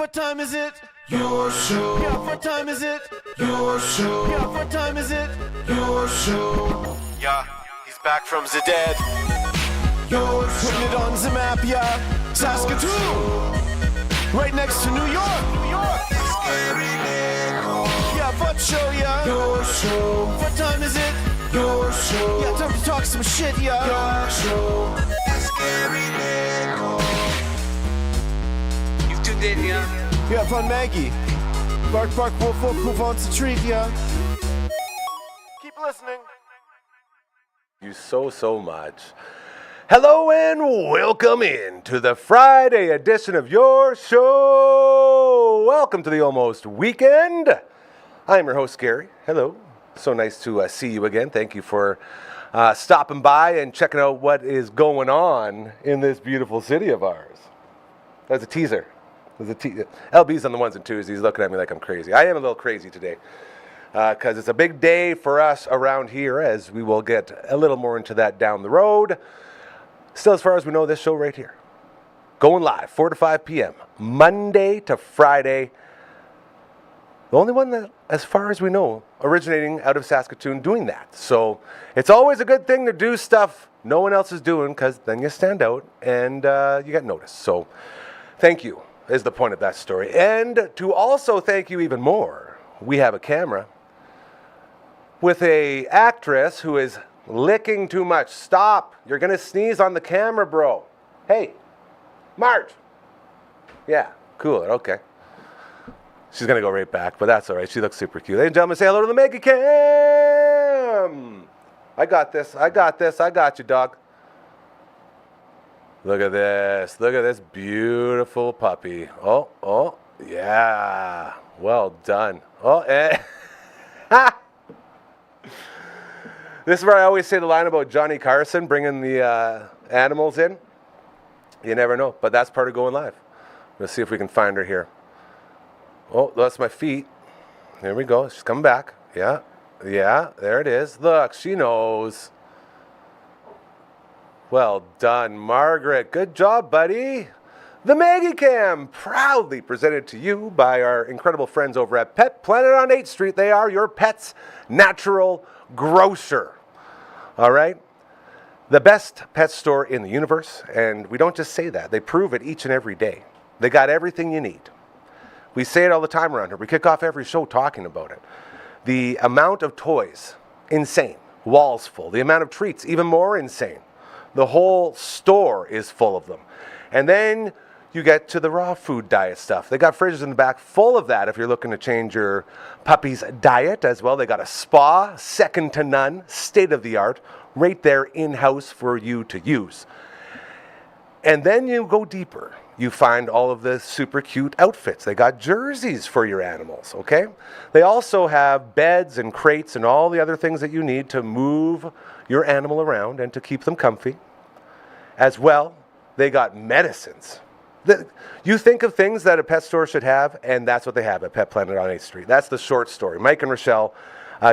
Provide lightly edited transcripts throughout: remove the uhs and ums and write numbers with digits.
what time is it? Your show. Yeah, what time is it? Your show. Yeah, what time is it? Your show. Yeah, he's back from the dead. Your show. Putting it on the map, yeah. Saskatoon. Right next to New York. New York. Yeah, what show, yeah. Your show. What time is it? Your show. Yeah, time to talk some shit, yeah. Your show. You've tuned in, yeah? Yeah, fun Maggie. Bark, bark, wolf, wolf, move on to treat, yeah. Keep listening. You so much. Hello and welcome in to the Friday edition of your show. Welcome to the almost weekend. I'm your host, Gary. Hello. So nice to see you again. Thank you for stopping by and checking out what is going on in this beautiful city of ours. That's a teaser. LB's on the ones and twos. He's looking at me like I'm crazy. I am a little crazy today because it's a big day for us around here, as we will get a little more into that down the road. Still, as far as we know, this show right here, going live 4 to 5 p.m., Monday to Friday. The only one that, as far as we know, originating out of Saskatoon doing that. So it's always a good thing to do stuff no one else is doing, because then you stand out and you get noticed. So thank you is the point of that story. And to also thank you even more, we have a camera with a actress who is licking too much. Stop. You're going to sneeze on the camera, bro. Hey, Marge. Yeah, cooler. Okay. She's going to go right back, but that's all right. She looks super cute. Ladies and gentlemen, say hello to the Mega Cam. I got this. I got you, dog. Look at this. Look at this beautiful puppy. Oh, yeah. Well done. This is where I always say the line about Johnny Carson bringing the animals in. You never know, but that's part of going live. Let's see if we can find her here. Oh, that's my feet. There we go. She's coming back. Yeah, there it is. Look, she knows. Well done, Margaret. Good job, buddy. The Maggie Cam, proudly presented to you by our incredible friends over at Pet Planet on 8th Street. They are your pet's natural grocer. All right? The best pet store in the universe, and we don't just say that. They prove it each and every day. They got everything you need. We say it all the time around here. We kick off every show talking about it. The amount of toys, insane. Walls full. The amount of treats, even more insane. The whole store is full of them. And then you get to the raw food diet stuff. They got fridges in the back full of that if you're looking to change your puppy's diet as well. They got a spa, second to none, state of the art, right there in-house for you to use. And then you go deeper. You find all of the super cute outfits. They got jerseys for your animals, okay? They also have beds and crates and all the other things that you need to move your animal around and to keep them comfy. As well, they got medicines. You think of things that a pet store should have, and that's what they have at Pet Planet on 8th Street. That's the short story. Mike and Rochelle,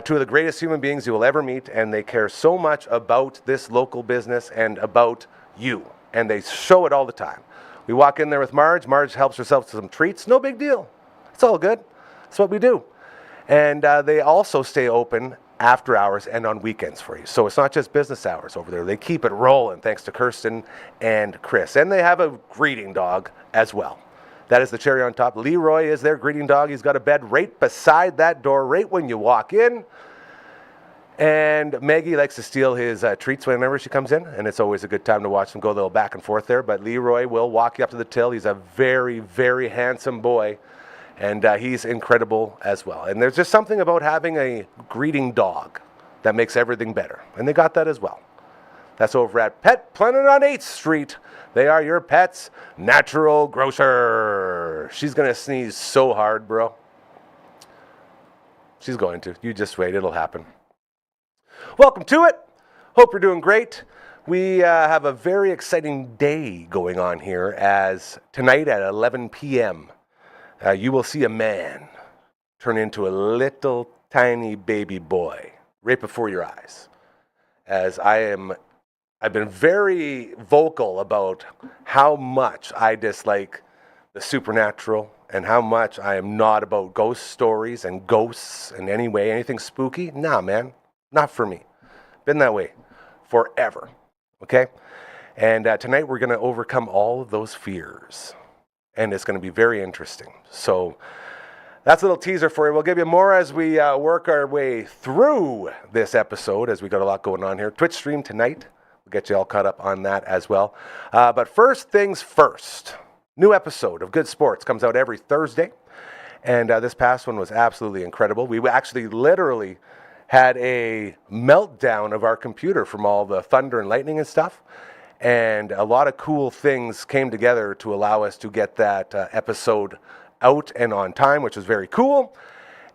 two of the greatest human beings you will ever meet, and they care so much about this local business and about you. And they show it all the time. We walk in there with Marge. Marge helps herself to some treats. No big deal. It's all good. That's what we do. And they also stay open after hours and on weekends for you. So it's not just business hours over there. They keep it rolling thanks to Kirsten and Chris. And they have a greeting dog as well. That is the cherry on top. Leroy is their greeting dog. He's got a bed right beside that door right when you walk in. And Maggie likes to steal his treats whenever she comes in, and it's always a good time to watch them go a little back and forth there. But Leroy will walk you up to the till. He's a very, very handsome boy, and he's incredible as well. And there's just something about having a greeting dog that makes everything better, and they got that as well. That's over at Pet Planet on 8th Street. They are your pet's natural grocer. She's going to sneeze so hard, bro. She's going to. You just wait. It'll happen. Welcome to it. Hope you're doing great. We have a very exciting day going on here, as tonight at 11 p.m. You will see a man turn into a little tiny baby boy right before your eyes. As I've been very vocal about how much I dislike the supernatural and how much I am not about ghost stories and ghosts in any way, anything spooky. Nah, man, not for me. Been that way forever, okay? And tonight we're going to overcome all of those fears, and it's going to be very interesting. So that's a little teaser for you. We'll give you more as we work our way through this episode, as we got a lot going on here. Twitch stream tonight. We'll get you all caught up on that as well. But first things first. New episode of Good Sports comes out every Thursday, and this past one was absolutely incredible. We actually literally had a meltdown of our computer from all the thunder and lightning and stuff, and a lot of cool things came together to allow us to get that episode out and on time, which was very cool.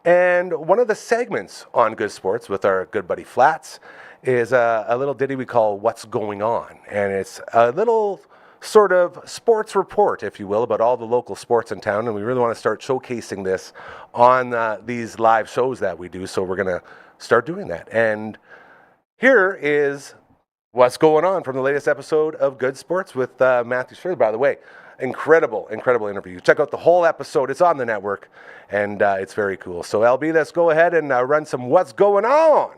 And one of the segments on Good Sports with our good buddy Flats is a little ditty we call What's Going On, and it's a little sort of sports report, if you will, about all the local sports in town, and we really want to start showcasing this on these live shows that we do, so we're going to start doing that. And here is what's going on from the latest episode of Good Sports with Matthew Shirley. By the way, incredible interview. Check out the whole episode. It's on the network, and it's very cool. So LB, let's go ahead and run some What's Going On.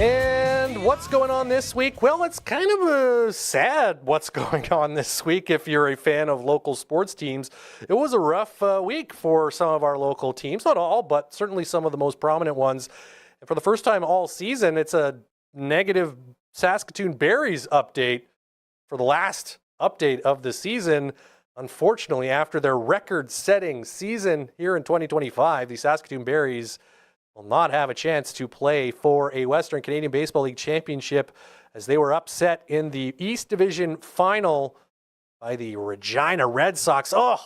And what's going on this week? Well, it's kind of a sad what's going on this week if you're a fan of local sports teams. It was a rough week for some of our local teams. Not all, but certainly some of the most prominent ones. And for the first time all season, it's a negative Saskatoon Berries update for the last update of the season. Unfortunately, after their record-setting season here in 2025, the Saskatoon Berries will not have a chance to play for a Western Canadian Baseball League championship as they were upset in the East Division final by the Regina Red Sox. Oh,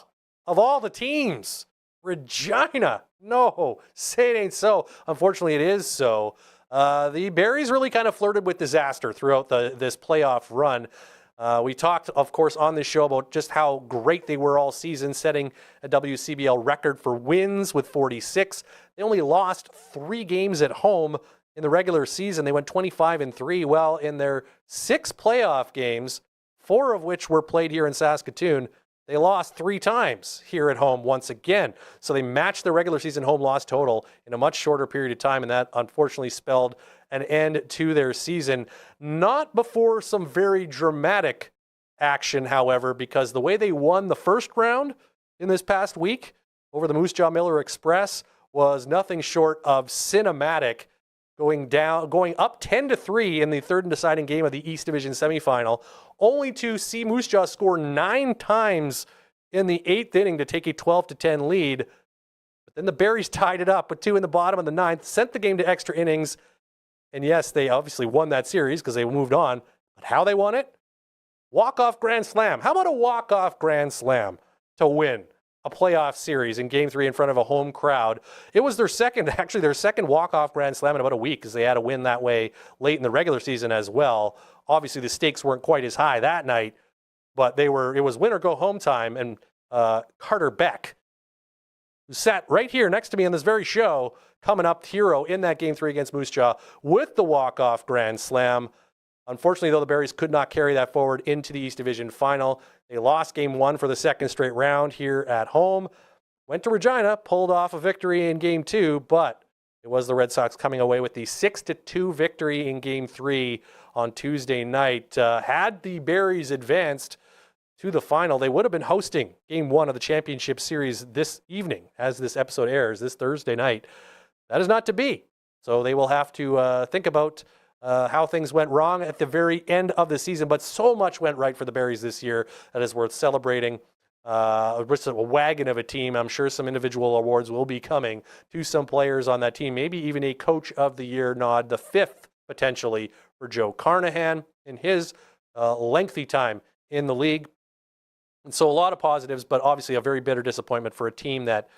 of all the teams, Regina. No, say it ain't so. Unfortunately, it is so. The Berries really kind of flirted with disaster throughout this playoff run. We talked, of course, on this show about just how great they were all season, setting a WCBL record for wins with 46. They only lost 3 games at home in the regular season. They went 25-3. Well, in their 6 playoff games, 4 of which were played here in Saskatoon, they lost 3 times here at home once again. So they matched their regular season home loss total in a much shorter period of time, and that unfortunately spelled an end to their season. Not before some very dramatic action, however, because the way they won the first round in this past week over the Moose Jaw Miller Express was nothing short of cinematic, going up 10-3 in the third and deciding game of the East Division semifinal, only to see Moose Jaw score 9 times in the 8th inning to take a 12-10 lead. But then the Berries tied it up with 2 in the bottom of the 9th, sent the game to extra innings, and yes, they obviously won that series because they moved on. But how they won it? Walk-off grand slam. How about a walk-off grand slam to win a playoff series in Game 3 in front of a home crowd? It was their second walk-off grand slam in about a week because they had a win that way late in the regular season as well. Obviously, the stakes weren't quite as high that night, but it was win or go home time. And Carter Beck, who sat right here next to me on this very show, coming up hero in that Game 3 against Moose Jaw with the walk-off grand slam. Unfortunately, though, the Berries could not carry that forward into the East Division final. They lost Game 1 for the second straight round here at home. Went to Regina, pulled off a victory in Game 2, but it was the Red Sox coming away with the 6-2 victory in Game 3 on Tuesday night. Had the Berries advanced to the final, they would have been hosting Game 1 of the championship series this evening as this episode airs, this Thursday night. That is not to be. So they will have to think about how things went wrong at the very end of the season, but so much went right for the Berries this year that is worth celebrating. Just a wagon of a team. I'm sure some individual awards will be coming to some players on that team, maybe even a Coach of the Year nod, the 5th potentially for Joe Carnahan in his lengthy time in the league. And so a lot of positives, but obviously a very bitter disappointment for a team that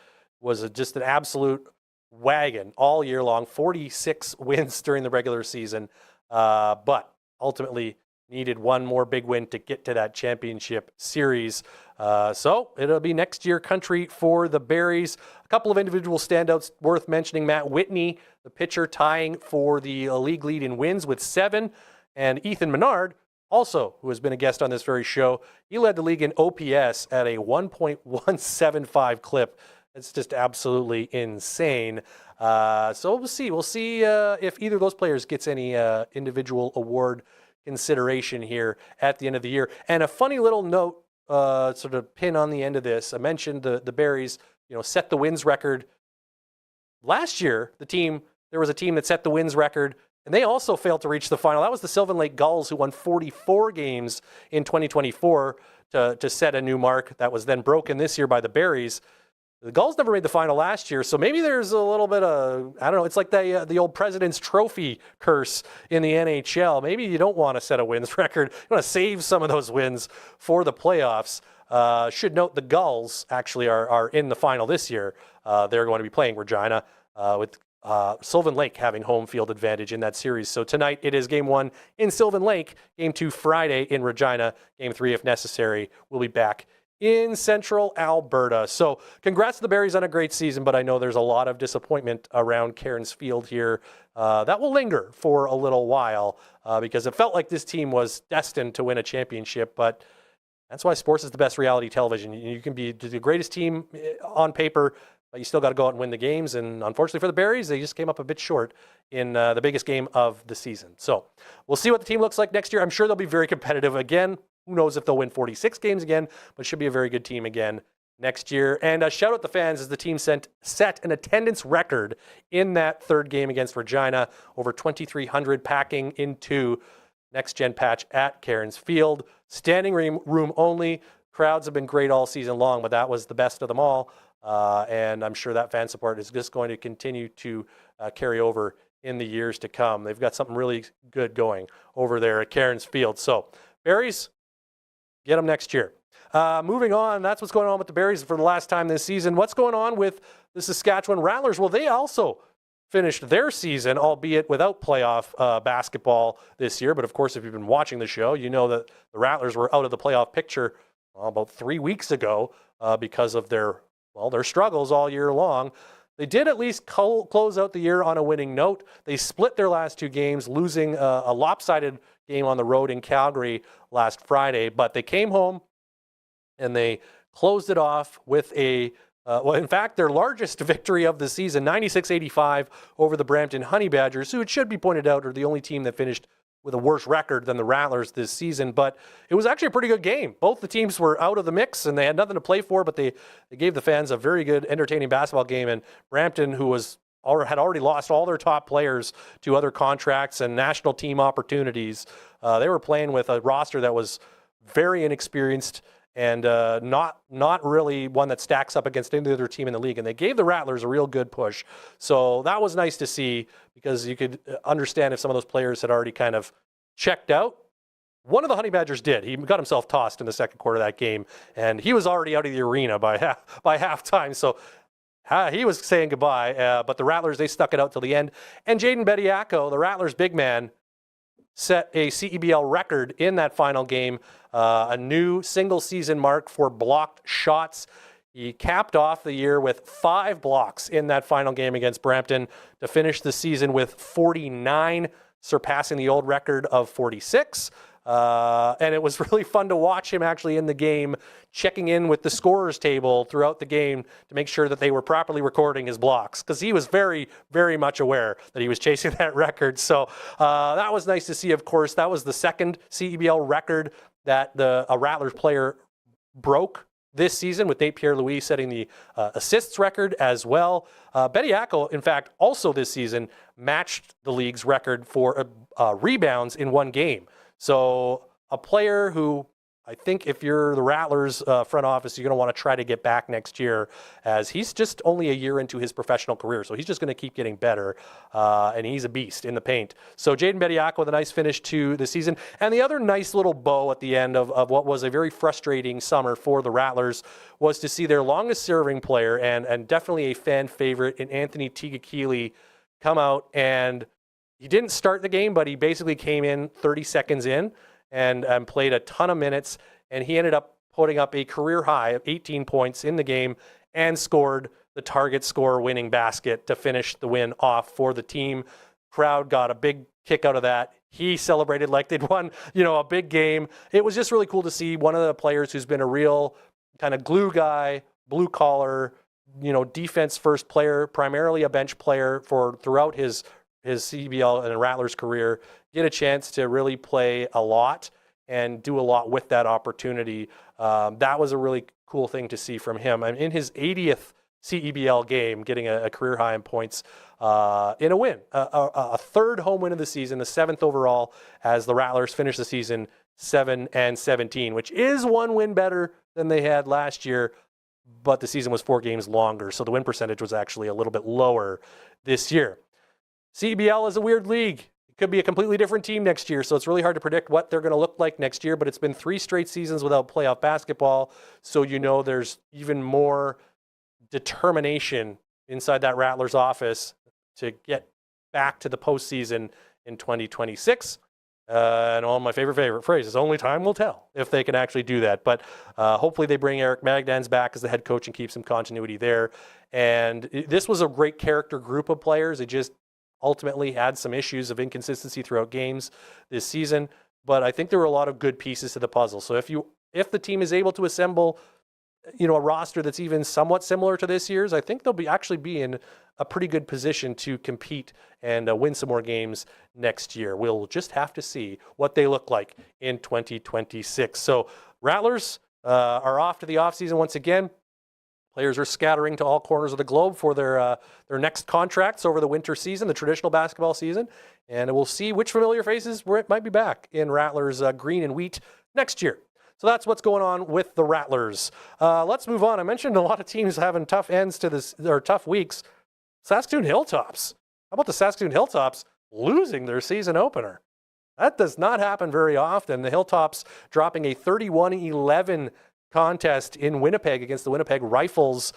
was just an absolute wagon all year long, 46 wins during the regular season, but ultimately needed one more big win to get to that championship series. So it'll be next year country for the Berries. A couple of individual standouts worth mentioning. Matt Whitney, the pitcher, tying for the league lead in wins with 7. And Ethan Menard, also, who has been a guest on this very show, he led the league in OPS at a 1.175 clip. It's just absolutely insane. So we'll see. We'll see if either of those players gets any individual award consideration here at the end of the year. And a funny little note, sort of pin on the end of this. I mentioned the Berries, set the wins record. Last year, there was a team that set the wins record, and they also failed to reach the final. That was the Sylvan Lake Gulls, who won 44 games in 2024 to set a new mark that was then broken this year by the Berries. The Gulls never made the final last year, so maybe there's a little bit of, I don't know, it's like the old President's Trophy curse in the NHL. Maybe you don't want to set a wins record. You want to save some of those wins for the playoffs. Should note the Gulls actually are in the final this year. They're going to be playing Regina with Sylvan Lake having home field advantage in that series. So tonight it is Game 1 in Sylvan Lake, Game 2 Friday in Regina, Game 3 if necessary. We'll be back in Central Alberta. So congrats to the Berries on a great season, but I know there's a lot of disappointment around Cairns Field here. That will linger for a little while because it felt like this team was destined to win a championship, but that's why sports is the best reality television. You can be the greatest team on paper, but you still got to go out and win the games. And unfortunately for the Berries, they just came up a bit short in the biggest game of the season. So we'll see what the team looks like next year. I'm sure they'll be very competitive again. Who knows if they'll win 46 games again, but should be a very good team again next year. And shout out the fans as the team set an attendance record in that third game against Regina, over 2,300 packing into Next Gen Patch at Cairns Field. Standing room only. Crowds have been great all season long, but that was the best of them all. And I'm sure that fan support is just going to continue to carry over in the years to come. They've got something really good going over there at Cairns Field. So, Berries, get them next year. Moving on, that's what's going on with the Berries for the last time this season. What's going on with the Saskatchewan Rattlers? Well, they also finished their season, albeit without playoff basketball this year. But of course, if you've been watching the show, you know that the Rattlers were out of the playoff picture about 3 weeks ago because of their struggles all year long. They did at least close out the year on a winning note. They split their last 2 games, losing a lopsided game on the road in Calgary last Friday. But they came home and they closed it off with in fact, their largest victory of the season, 96-85 over the Brampton Honey Badgers, who it should be pointed out are the only team that finished with a worse record than the Rattlers this season. But it was actually a pretty good game. Both the teams were out of the mix and they had nothing to play for, but they gave the fans a very good, entertaining basketball game. And Brampton, who had already lost all their top players to other contracts and national team opportunities, they were playing with a roster that was very inexperienced and not really one that stacks up against any other team in the league. And they gave the Rattlers a real good push. So that was nice to see because you could understand if some of those players had already kind of checked out. One of the Honey Badgers did. He got himself tossed in the second quarter of that game, and he was already out of the arena by halftime. So he was saying goodbye. But the Rattlers, they stuck it out till the end. And Jaden Bediako, the Rattlers' big man, set a CEBL record in that final game, a new single-season mark for blocked shots. He capped off the year with 5 blocks in that final game against Brampton to finish the season with 49, surpassing the old record of 46. And it was really fun to watch him actually in the game, checking in with the scorers table throughout the game to make sure that they were properly recording his blocks, because he was very, very much aware that he was chasing that record. So that was nice to see, of course. That was the second CEBL record that a Rattlers player broke this season, with Nate Pierre-Louis setting the assists record as well. Bediako, in fact, also this season matched the league's record for rebounds in one game. So a player who I think if you're the Rattlers front office, you're going to want to try to get back next year, as he's just only a year into his professional career. So he's just going to keep getting better, and he's a beast in the paint. So Jaden Bediako with a nice finish to the season. And the other nice little bow at the end of what was a very frustrating summer for the Rattlers was to see their longest serving player and definitely a fan favorite in Anthony Tigakili come out, and he didn't start the game, but he basically came in 30 seconds in and played a ton of minutes, and he ended up putting up a career high of 18 points in the game and scored the target score winning basket to finish the win off for the team. Crowd got a big kick out of that. He celebrated like they'd won, a big game. It was just really cool to see one of the players who's been a real kind of glue guy, blue collar, defense first player, primarily a bench player throughout his CBL and Rattlers career, get a chance to really play a lot and do a lot with that opportunity. That was a really cool thing to see from him. I'm in his 80th CEBL game, getting a career high in points in a win, a third home win of the season, the 7th overall, as the Rattlers finish the season 7-17, which is one win better than they had last year, but the season was 4 games longer, so the win percentage was actually a little bit lower this year. CEBL is a weird league. It could be a completely different team next year, so it's really hard to predict what they're going to look like next year, but it's been 3 straight seasons without playoff basketball, so there's even more determination inside that Rattlers office to get back to the postseason in 2026. And all my favorite phrases, only time will tell if they can actually do that. But hopefully they bring Eric Magdans back as the head coach and keep some continuity there. And this was a great character group of players. It just ultimately had some issues of inconsistency throughout games this season. But I think there were a lot of good pieces to the puzzle. So if the team is able to assemble a roster that's even somewhat similar to this year's, I think they'll actually be in a pretty good position to compete and win some more games next year. We'll just have to see what they look like in 2026. So Rattlers are off to the offseason once again. Players are scattering to all corners of the globe for their next contracts over the winter season, the traditional basketball season. And we'll see which familiar faces might be back in Rattlers green and wheat next year. So that's what's going on with the Rattlers. Let's move on. I mentioned a lot of teams having tough ends to this, or tough weeks. Saskatoon Hilltops. How about the Saskatoon Hilltops losing their season opener? That does not happen very often. The Hilltops dropping a 31-11 contest in Winnipeg against the Winnipeg Rifles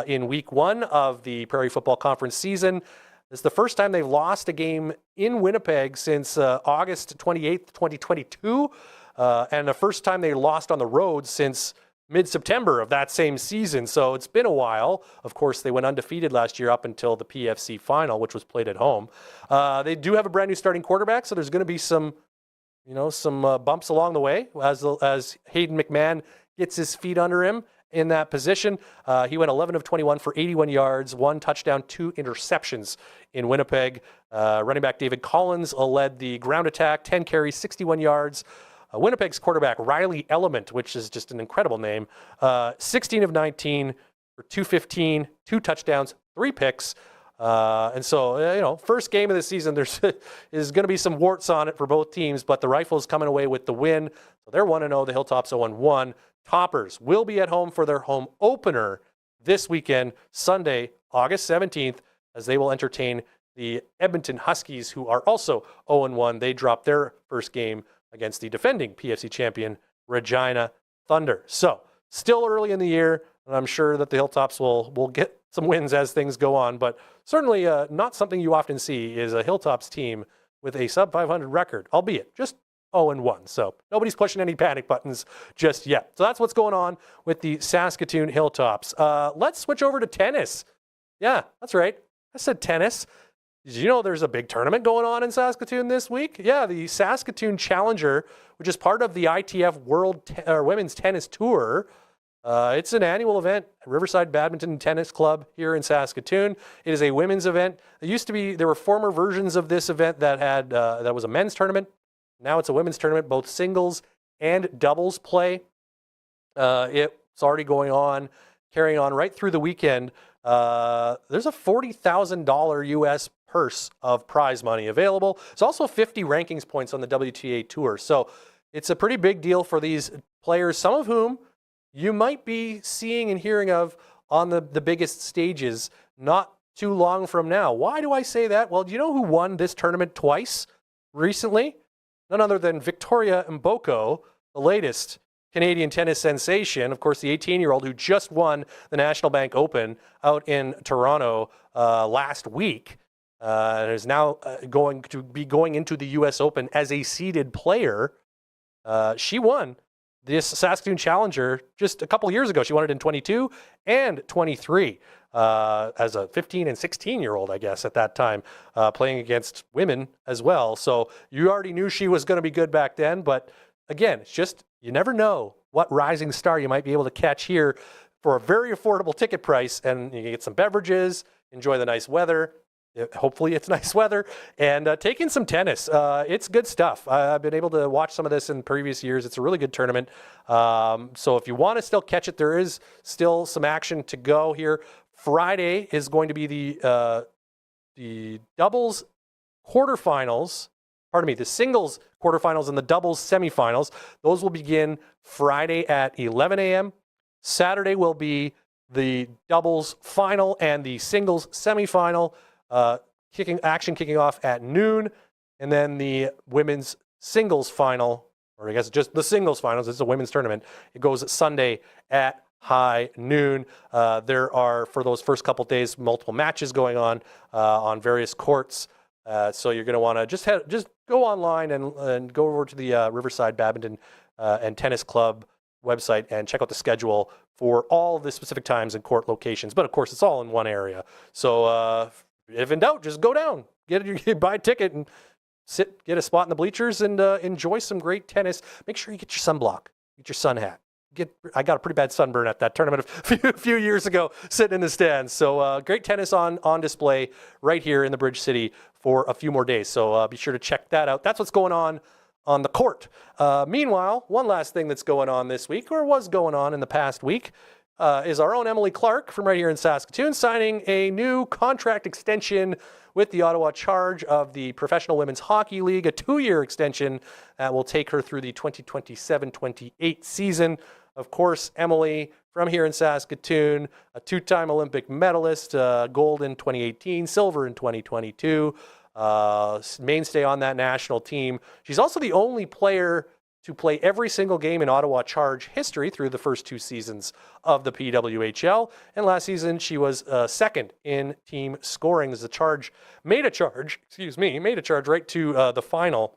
in week 1 of the Prairie Football Conference season. It's the first time they've lost a game in Winnipeg since August 28th, 2022. And the first time they lost on the road since mid-September of that same season. So it's been a while. Of course, they went undefeated last year up until the PFC final, which was played at home. They do have a brand new starting quarterback, so there's going to be some bumps along the way as Hayden McMahon gets his feet under him in that position. He went 11 of 21 for 81 yards, 1 touchdown, 2 interceptions in Winnipeg. Running back David Collins led the ground attack, 10 carries, 61 yards. Winnipeg's quarterback, Riley Element, which is just an incredible name, 16 of 19 for 215, 2 touchdowns, 3 picks. And so, first game of the season, there's is going to be some warts on it for both teams, but the Rifles coming away with the win. So they're 1-0, the Hilltops 0-1. Toppers will be at home for their home opener this weekend, Sunday, August 17th, as they will entertain the Edmonton Huskies, who are also 0-1. They dropped their first game against the defending PFC champion, Regina Thunder. So, still early in the year, and I'm sure that the Hilltops will get some wins as things go on, but certainly not something you often see is a Hilltops team with a sub-500 record, albeit just 0-1. So, nobody's pushing any panic buttons just yet. So, that's what's going on with the Saskatoon Hilltops. Let's switch over to tennis. Yeah, that's right. I said tennis. Did you know there's a big tournament going on in Saskatoon this week? Yeah, the Saskatoon Challenger, which is part of the ITF Women's Tennis Tour. It's an annual event at Riverside Badminton Tennis Club here in Saskatoon. It is a women's event. There were former versions of this event that was a men's tournament. Now it's a women's tournament, both singles and doubles play. It's already carrying on right through the weekend. There's a $40,000 U.S. purse of prize money available. There's also 50 rankings points on the WTA Tour. So it's a pretty big deal for these players, some of whom you might be seeing and hearing of on the biggest stages not too long from now. Why do I say that? Well, do you know who won this tournament twice recently? None other than Victoria Mboko, the latest Canadian tennis sensation, of course, the 18-year-old who just won the National Bank Open out in Toronto last week, and is now going to be going into the U.S. Open as a seeded player. She won this Saskatoon Challenger just a couple years ago. She won it in 22 and 23 as a 15 and 16-year-old, I guess, at that time, playing against women as well. So you already knew she was going to be good back then. But again, it's just you never know what rising star you might be able to catch here for a very affordable ticket price. And you can get some beverages, enjoy the nice weather. Hopefully it's nice weather, and take in some tennis. It's good stuff. I've been able to watch some of this in previous years. It's a really good tournament. So if you want to still catch it, there is still some action to go here. Friday is going to be the doubles quarterfinals. Pardon me, the singles quarterfinals and the doubles semifinals. Those will begin Friday at 11 a.m. Saturday will be the doubles final and the singles semifinal. Kicking off at noon, and then the women's singles final, or I guess just the singles finals. It's a women's tournament. It goes Sunday at high noon. There are, for those first couple days, multiple matches going on various courts. So you're going to want to just go online and go over to the Riverside Badminton and Tennis Club website and check out the schedule for all the specific times and court locations. But of course, it's all in one area. So if in doubt, just go down, buy a ticket and get a spot in the bleachers and enjoy some great tennis. Make sure you get your sunblock, get your sun hat. I got a pretty bad sunburn at that tournament a few years ago sitting in the stands. So great tennis on display right here in the Bridge City for a few more days. So be sure to check that out. That's what's going on the court. Meanwhile, one last thing that's going on this week, or was going on in the past week, is our own Emily Clark from right here in Saskatoon signing a new contract extension with the Ottawa Charge of the Professional Women's Hockey League, a 2-year extension that will take her through the 2027-28 season. Of course, Emily from here in Saskatoon, a 2-time Olympic medalist, gold in 2018, silver in 2022, mainstay on that national team. She's also the only player to play every single game in Ottawa Charge history through the first 2 seasons of the PWHL. And last season, she was second in team scoring as the Charge made a charge right to the final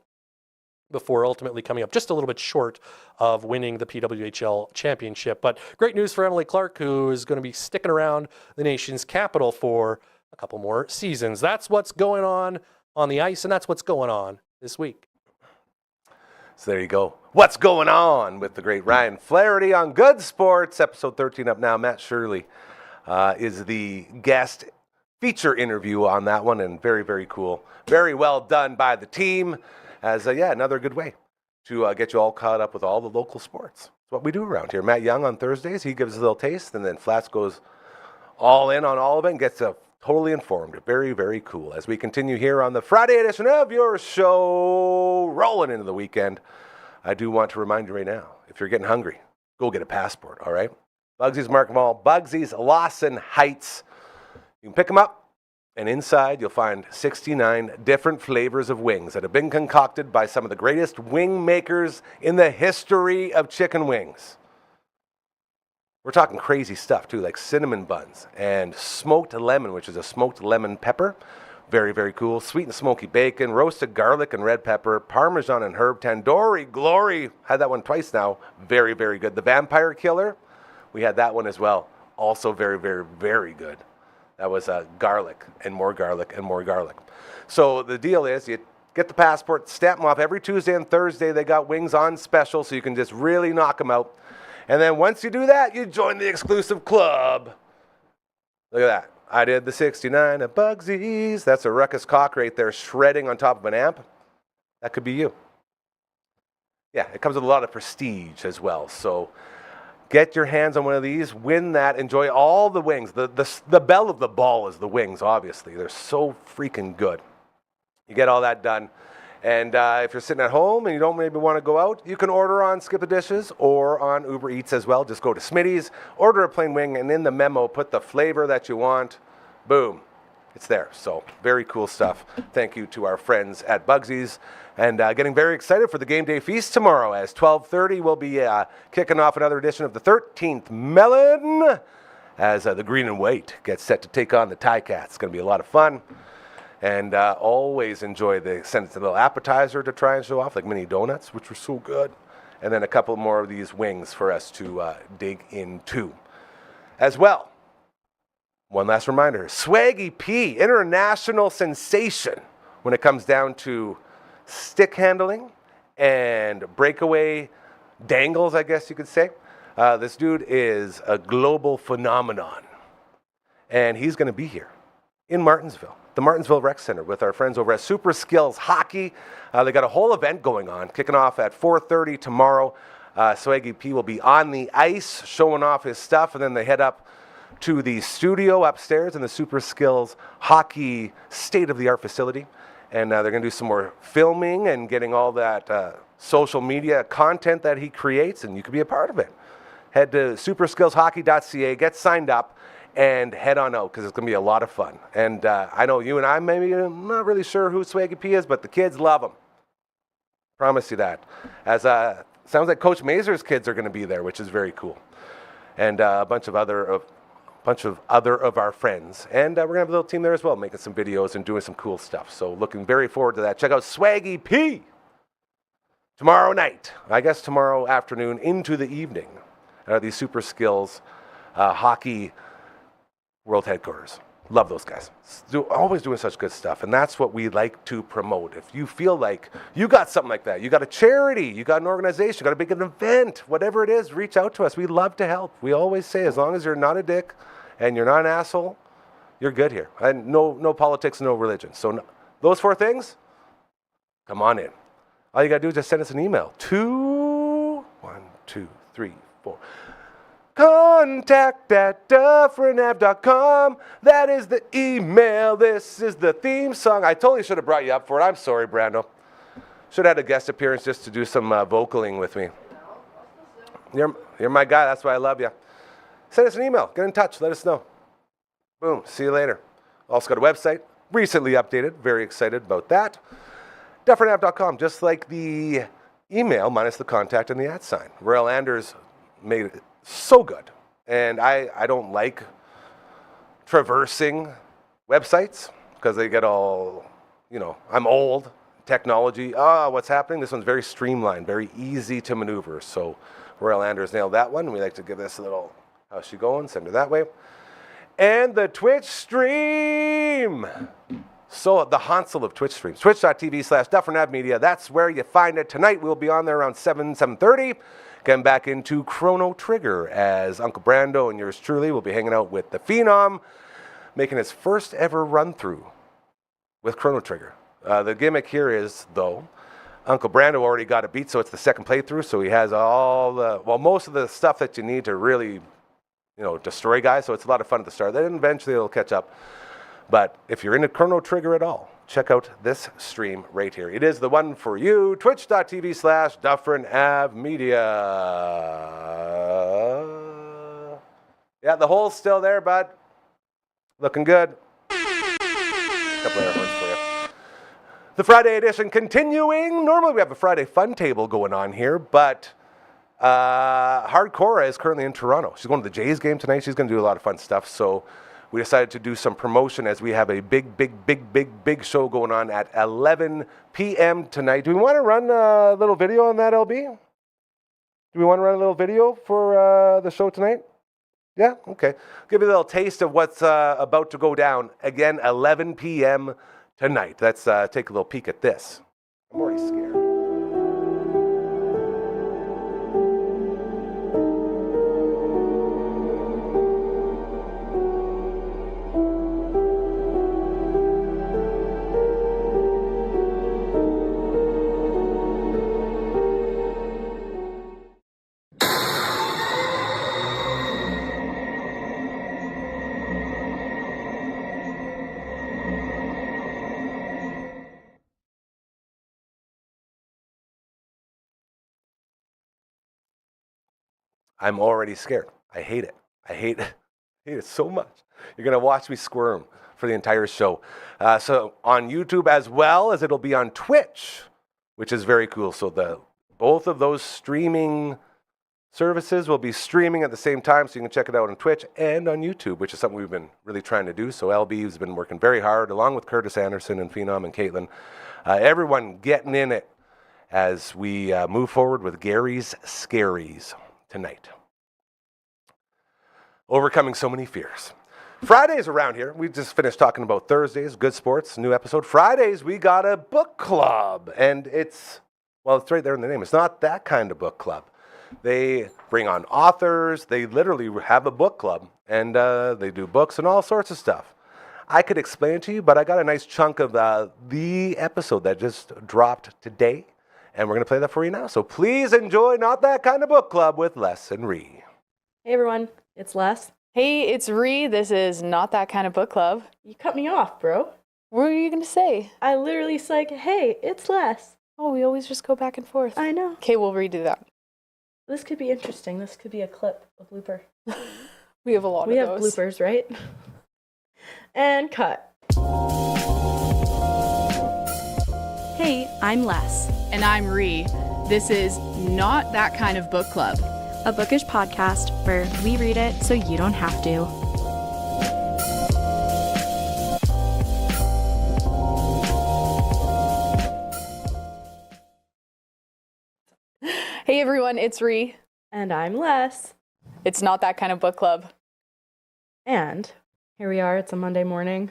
before ultimately coming up just a little bit short of winning the PWHL championship. But great news for Emily Clark, who is going to be sticking around the nation's capital for a couple more seasons. That's what's going on the ice, and that's what's going on this week. So there you go. What's going on with the great Ryan Flaherty on Good Sports, episode 13 up now. Matt Shirley is the guest feature interview on that one, and very, very cool. Very well done by the team, as another good way to get you all caught up with all the local sports. It's what we do around here. Matt Young on Thursdays, he gives a little taste, and then Flats goes all in on all of it and gets totally informed. Very, very cool. As we continue here on the Friday edition of your show, rolling into the weekend, I do want to remind you right now, if you're getting hungry, go get a passport, all right? Bugsy's Market Mall, Bugsy's Lawson Heights. You can pick them up, and inside you'll find 69 different flavors of wings that have been concocted by some of the greatest wing makers in the history of chicken wings. We're talking crazy stuff, too, like cinnamon buns and smoked lemon, which is a smoked lemon pepper. Very, very cool. Sweet and smoky bacon, roasted garlic and red pepper, Parmesan and herb, tandoori glory. Had that one twice now. Very, very good. The vampire killer, we had that one as well. Also very, very, very good. That was garlic and more garlic and more garlic. So the deal is you get the passport, stamp them off. Every Tuesday and Thursday they got wings on special, so you can just really knock them out. And then once you do that, you join the exclusive club. Look at that. I did the 69 at Bugsy's. That's a ruckus cock right there shredding on top of an amp. That could be you. Yeah, it comes with a lot of prestige as well. So get your hands on one of these, win that, enjoy all the wings. The belle of the ball is the wings, obviously. They're so freaking good. You get all that done. And if you're sitting at home and you don't maybe want to go out, you can order on Skip the Dishes or on Uber Eats as well. Just go to Smitty's, order a plain wing, and in the memo, put the flavor that you want. Boom. It's there. So very cool stuff. Thank you to our friends at Bugsy's. And getting very excited for the game day feast tomorrow, as 12:30 we'll be kicking off another edition of the 13th Melon as the green and white gets set to take on the Ticats. It's going to be a lot of fun. And always enjoy the little appetizer to try and show off, like mini donuts, which were so good. and then a couple more of these wings for us to dig into. As well, one last reminder, Swaggy P, international sensation when it comes down to stick handling and breakaway dangles, I guess you could say. This dude is a global phenomenon, and he's going to be here in Martinsville, the Martinsville Rec Center, with our friends over at Super Skills Hockey. They got a whole event going on, kicking off at 4:30 tomorrow. Swaggy P will be on the ice showing off his stuff, and then they head up to the studio upstairs in the Super Skills Hockey state-of-the-art facility. And they're going to do some more filming and getting all that social media content that he creates, and you could be a part of it. Head to superskillshockey.ca, get signed up, and head on out, because it's going to be a lot of fun. And I know you and I maybe not really sure who Swaggy P is, but the kids love him. Promise you that. As sounds like Coach Mazur's kids are going to be there, which is very cool. And a bunch of other of our friends. And we're going to have a little team there as well, making some videos and doing some cool stuff. So looking very forward to that. Check out Swaggy P tomorrow night, I guess tomorrow afternoon into the evening at the Super Skills Hockey World Headquarters. Love those guys. Always doing such good stuff, and that's what we like to promote. If you feel like you got something like that, you got a charity, you got an organization, you got a big event, whatever it is, reach out to us. We love to help. We always say, as long as you're not a dick and you're not an asshole, you're good here. And no politics, no religion. So those 4 things, come on in. All you got to do is just send us an email to 1, 2, 3, 4. contact@dufferinave.com. That is the email. This is the theme song. I totally should have brought you up for it. I'm sorry, Brando. Should have had a guest appearance just to do some vocaling with me. You're my guy. That's why I love you. Send us an email. Get in touch. Let us know. Boom. See you later. Also got a website. Recently updated. Very excited about that. Dufferinave.com. Just like the email minus the contact and the @ sign. Rail Anders made it so good. And I don't like traversing websites because they get all, I'm old. Technology, what's happening? This one's very streamlined, very easy to maneuver. So Royal Anders nailed that one. We like to give this a little, how's she going? Send her that way. And the Twitch stream. So the Hansel of Twitch streams, twitch.tv/DufferinAveMedia. That's where you find it. Tonight we'll be on there around 7:30. Getting back into Chrono Trigger as Uncle Brando and yours truly will be hanging out with the Phenom, making his first ever run through with Chrono Trigger. The gimmick here is, though, Uncle Brando already got a beat, so it's the second playthrough, so he has most of the stuff that you need to really, destroy guys, so it's a lot of fun at the start. Then eventually it'll catch up. But if you're into Chrono Trigger at all, check out this stream right here. It is the one for you, twitch.tv/DufferinAveMedia. Yeah, the hole's still there, bud. Looking good. Couple of air horns for you. The Friday edition continuing. Normally we have a Friday fun table going on here, but Hardcore is currently in Toronto. She's going to the Jays game tonight. She's going to do a lot of fun stuff. So we decided to do some promotion as we have a big show going on at 11 p.m. tonight. Do we want to run a little video on that, LB? Do we want to run a little video for the show tonight? Yeah? Okay. Give you a little taste of what's about to go down. Again, 11 p.m. tonight. Let's take a little peek at this. I'm already scared. I'm already scared. I hate it. I hate it so much. You're going to watch me squirm for the entire show. So on YouTube as well as it'll be on Twitch, which is very cool. So both of those streaming services will be streaming at the same time. So you can check it out on Twitch and on YouTube, which is something we've been really trying to do. So LB has been working very hard along with Curtis Anderson and Phenom and Caitlin. Everyone getting in it as we move forward with Gary's Scaries tonight. Overcoming so many fears. Fridays around here, we just finished talking about Thursdays, good sports, new episode. Fridays, we got a book club, and it's right there in the name. It's not that kind of book club. They bring on authors. They literally have a book club, and they do books and all sorts of stuff. I could explain it to you, but I got a nice chunk of the episode that just dropped today, and we're going to play that for you now. So please enjoy Not That Kind of Book Club with Les and Ree. Hey everyone, it's Les. Hey, it's Ree. This is Not That Kind of Book Club. You cut me off, bro. What were you going to say? I literally said, like, hey, it's Les. Oh, we always just go back and forth. I know. Okay, we'll redo that. This could be interesting. This could be a clip, a blooper. We have a lot We of have those. bloopers, right? And cut. Hey, I'm Les, And I'm Ree. This is Not That Kind of Book Club. a bookish podcast where we read it so you don't have to. Hey everyone, it's Ree. And I'm Les. It's Not That Kind of Book Club. And here we are. It's a Monday morning.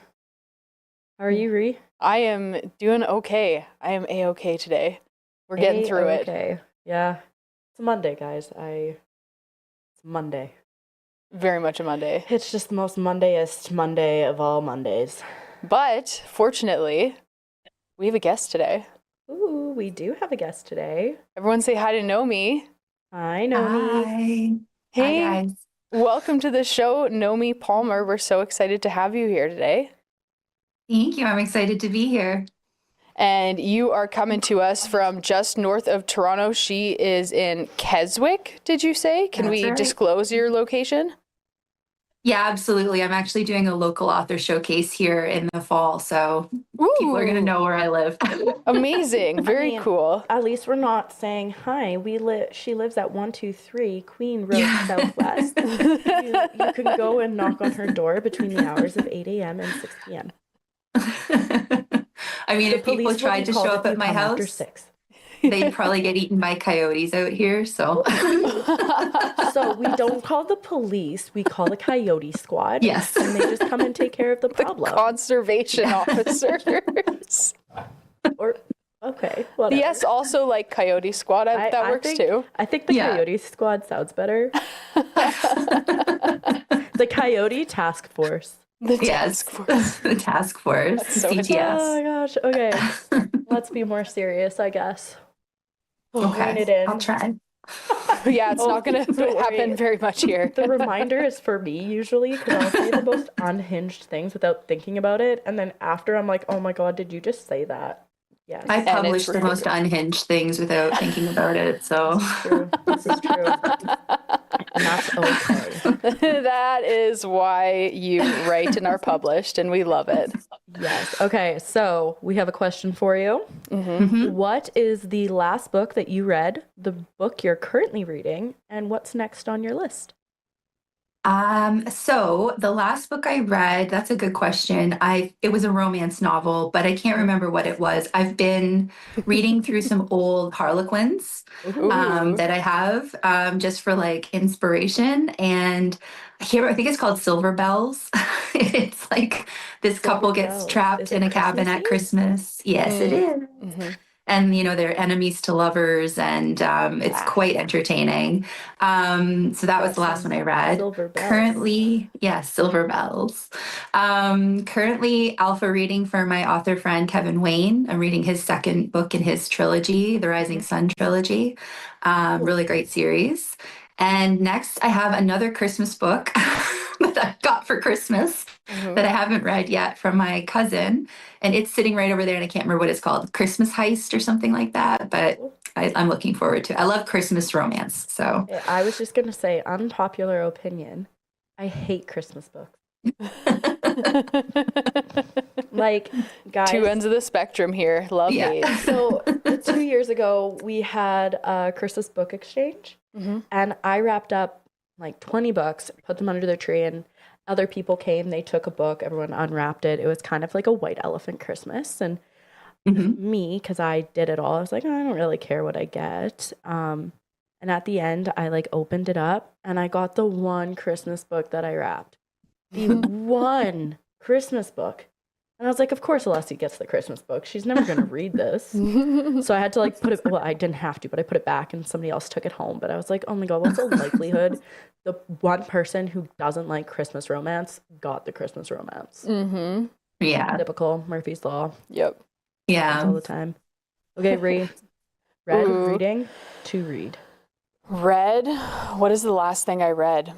How are you, Ree? I am doing okay. I am A-okay today. We're getting through it. Okay. Yeah. It's a Monday, guys. It's Monday. Very much a Monday. It's just the most Mondayest Monday of all Mondays. But fortunately, we have a guest today. Ooh, we do have a guest today. Everyone say hi to Nomi. Hi, Nomi. Hi. Hey, Hi, guys. welcome to the show, Nomi Palmer. We're so excited to have you here today. Thank you. I'm excited to be here. And you are coming to us from just north of Toronto. She is in Keswick, did you say? Can That's we right. disclose your location? Yeah, absolutely. I'm actually doing a local author showcase here in the fall, so people are going to Ooh, know where I live. amazing. Very mean, cool. At least we're not saying hi. She lives at 123 Queen Road Southwest. You can go and knock on her door between the hours of 8 a.m. and 6 p.m. I mean, The if people police will tried be to called show if up you at my come after house, 6. they'd probably get eaten by coyotes out here. So, So we don't call the police. We call the coyote squad. yes. And they just come and take care of the problem. Conservation officers. Or okay, whatever. Yes, also like Coyote Squad. That works think, too. I think the Yeah. coyote squad sounds better. The coyote task force. The Yes. task force. The task force, so Oh CTS. my gosh. Okay. Let's be more serious, I guess. Rein Okay. it in. I'll try. Yeah, it's Oh, not going don't to worry. happen very much here. The reminder is for me usually because I'll say the most unhinged things without thinking about it. And then after I'm like, oh my God, did you just say that? Yes. I it's publish the true. most unhinged things without thinking about it. So, True. This is true. And that's okay. That is why you write and are published, and we love it. Yes. Okay. So we have a question for you. Mhm. What is the last book that you read, the book you're currently reading, and what's next on your list? So the last book I read, that's a good question. It was a romance novel, but I can't remember what it was. I've been reading through some old Harlequins Ooh. that I have just for like inspiration. And I think it's called Silver Bells. It's like this couple Silver gets Bells. trapped Is it in a cabin at Christmas. Yes, it is. Mhm. And they're enemies to lovers, and it's quite entertaining. So that was the last one I read. Silver Bells. Currently, yes, Silver Bells. Currently alpha reading for my author friend Kevin Wayne. I'm reading his second book in his trilogy, the Rising Sun trilogy. Really great series. And next, I have another Christmas book that I got for Christmas that I haven't read yet from my cousin. And it's sitting right over there, and I can't remember what it's called, Christmas Heist or something like that. But I'm looking forward to it. I love Christmas romance. So, I was just going to say, unpopular opinion. I hate Christmas books. Like, guys. Two ends of the spectrum here. Love Yeah. hate. So 2 years ago, we had a Christmas book exchange, and I wrapped up like 20 books, put them under the tree, and other people came. They took a book, everyone unwrapped it. It was kind of like a white elephant Christmas, and me, because I did it all. I was like, "Oh, I don't really care what I get." And at the end, I like opened it up and I got the one Christmas book that I wrapped. The one Christmas book. And I was like, of course Alessia gets the Christmas book. She's never going to read this. So I had to like put it, well, I didn't have to, but I put it back and somebody else took it home. But I was like, oh my God, what's the likelihood the one person who doesn't like Christmas romance got the Christmas romance? Yeah. Typical Murphy's Law. Yep. Yeah. All the time. Okay, read. Reading to read. Read. What is the last thing I read?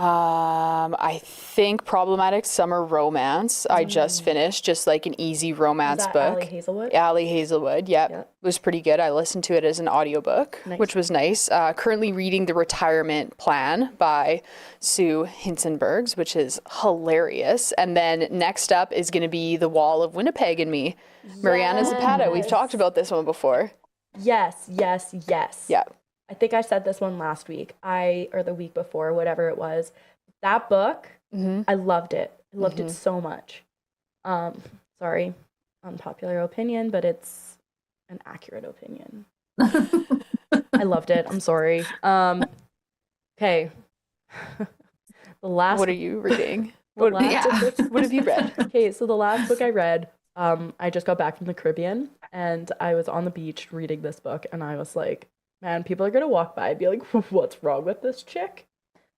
I think Problematic Summer Romance. I just finished, just like an easy romance book. Allie Hazelwood? Allie Hazelwood, yep. It was pretty good. I listened to it as an audiobook, which was nice. Currently reading The Retirement Plan by Sue Hinsenbergs, which is hilarious. And then next up is going to be The Wall of Winnipeg and Me. Mariana Zapata. We've talked about this one before. Yes. Yeah. I think I said this one last week, or the week before, whatever it was. That book, I loved it. I loved it so much. Sorry, unpopular opinion, but it's an accurate opinion. I loved it. I'm sorry. Okay. What are you reading? What have you read? Okay, so the last book I read, I just got back from the Caribbean, and I was on the beach reading this book, and I was like, man, people are going to walk by and be like, what's wrong with this chick?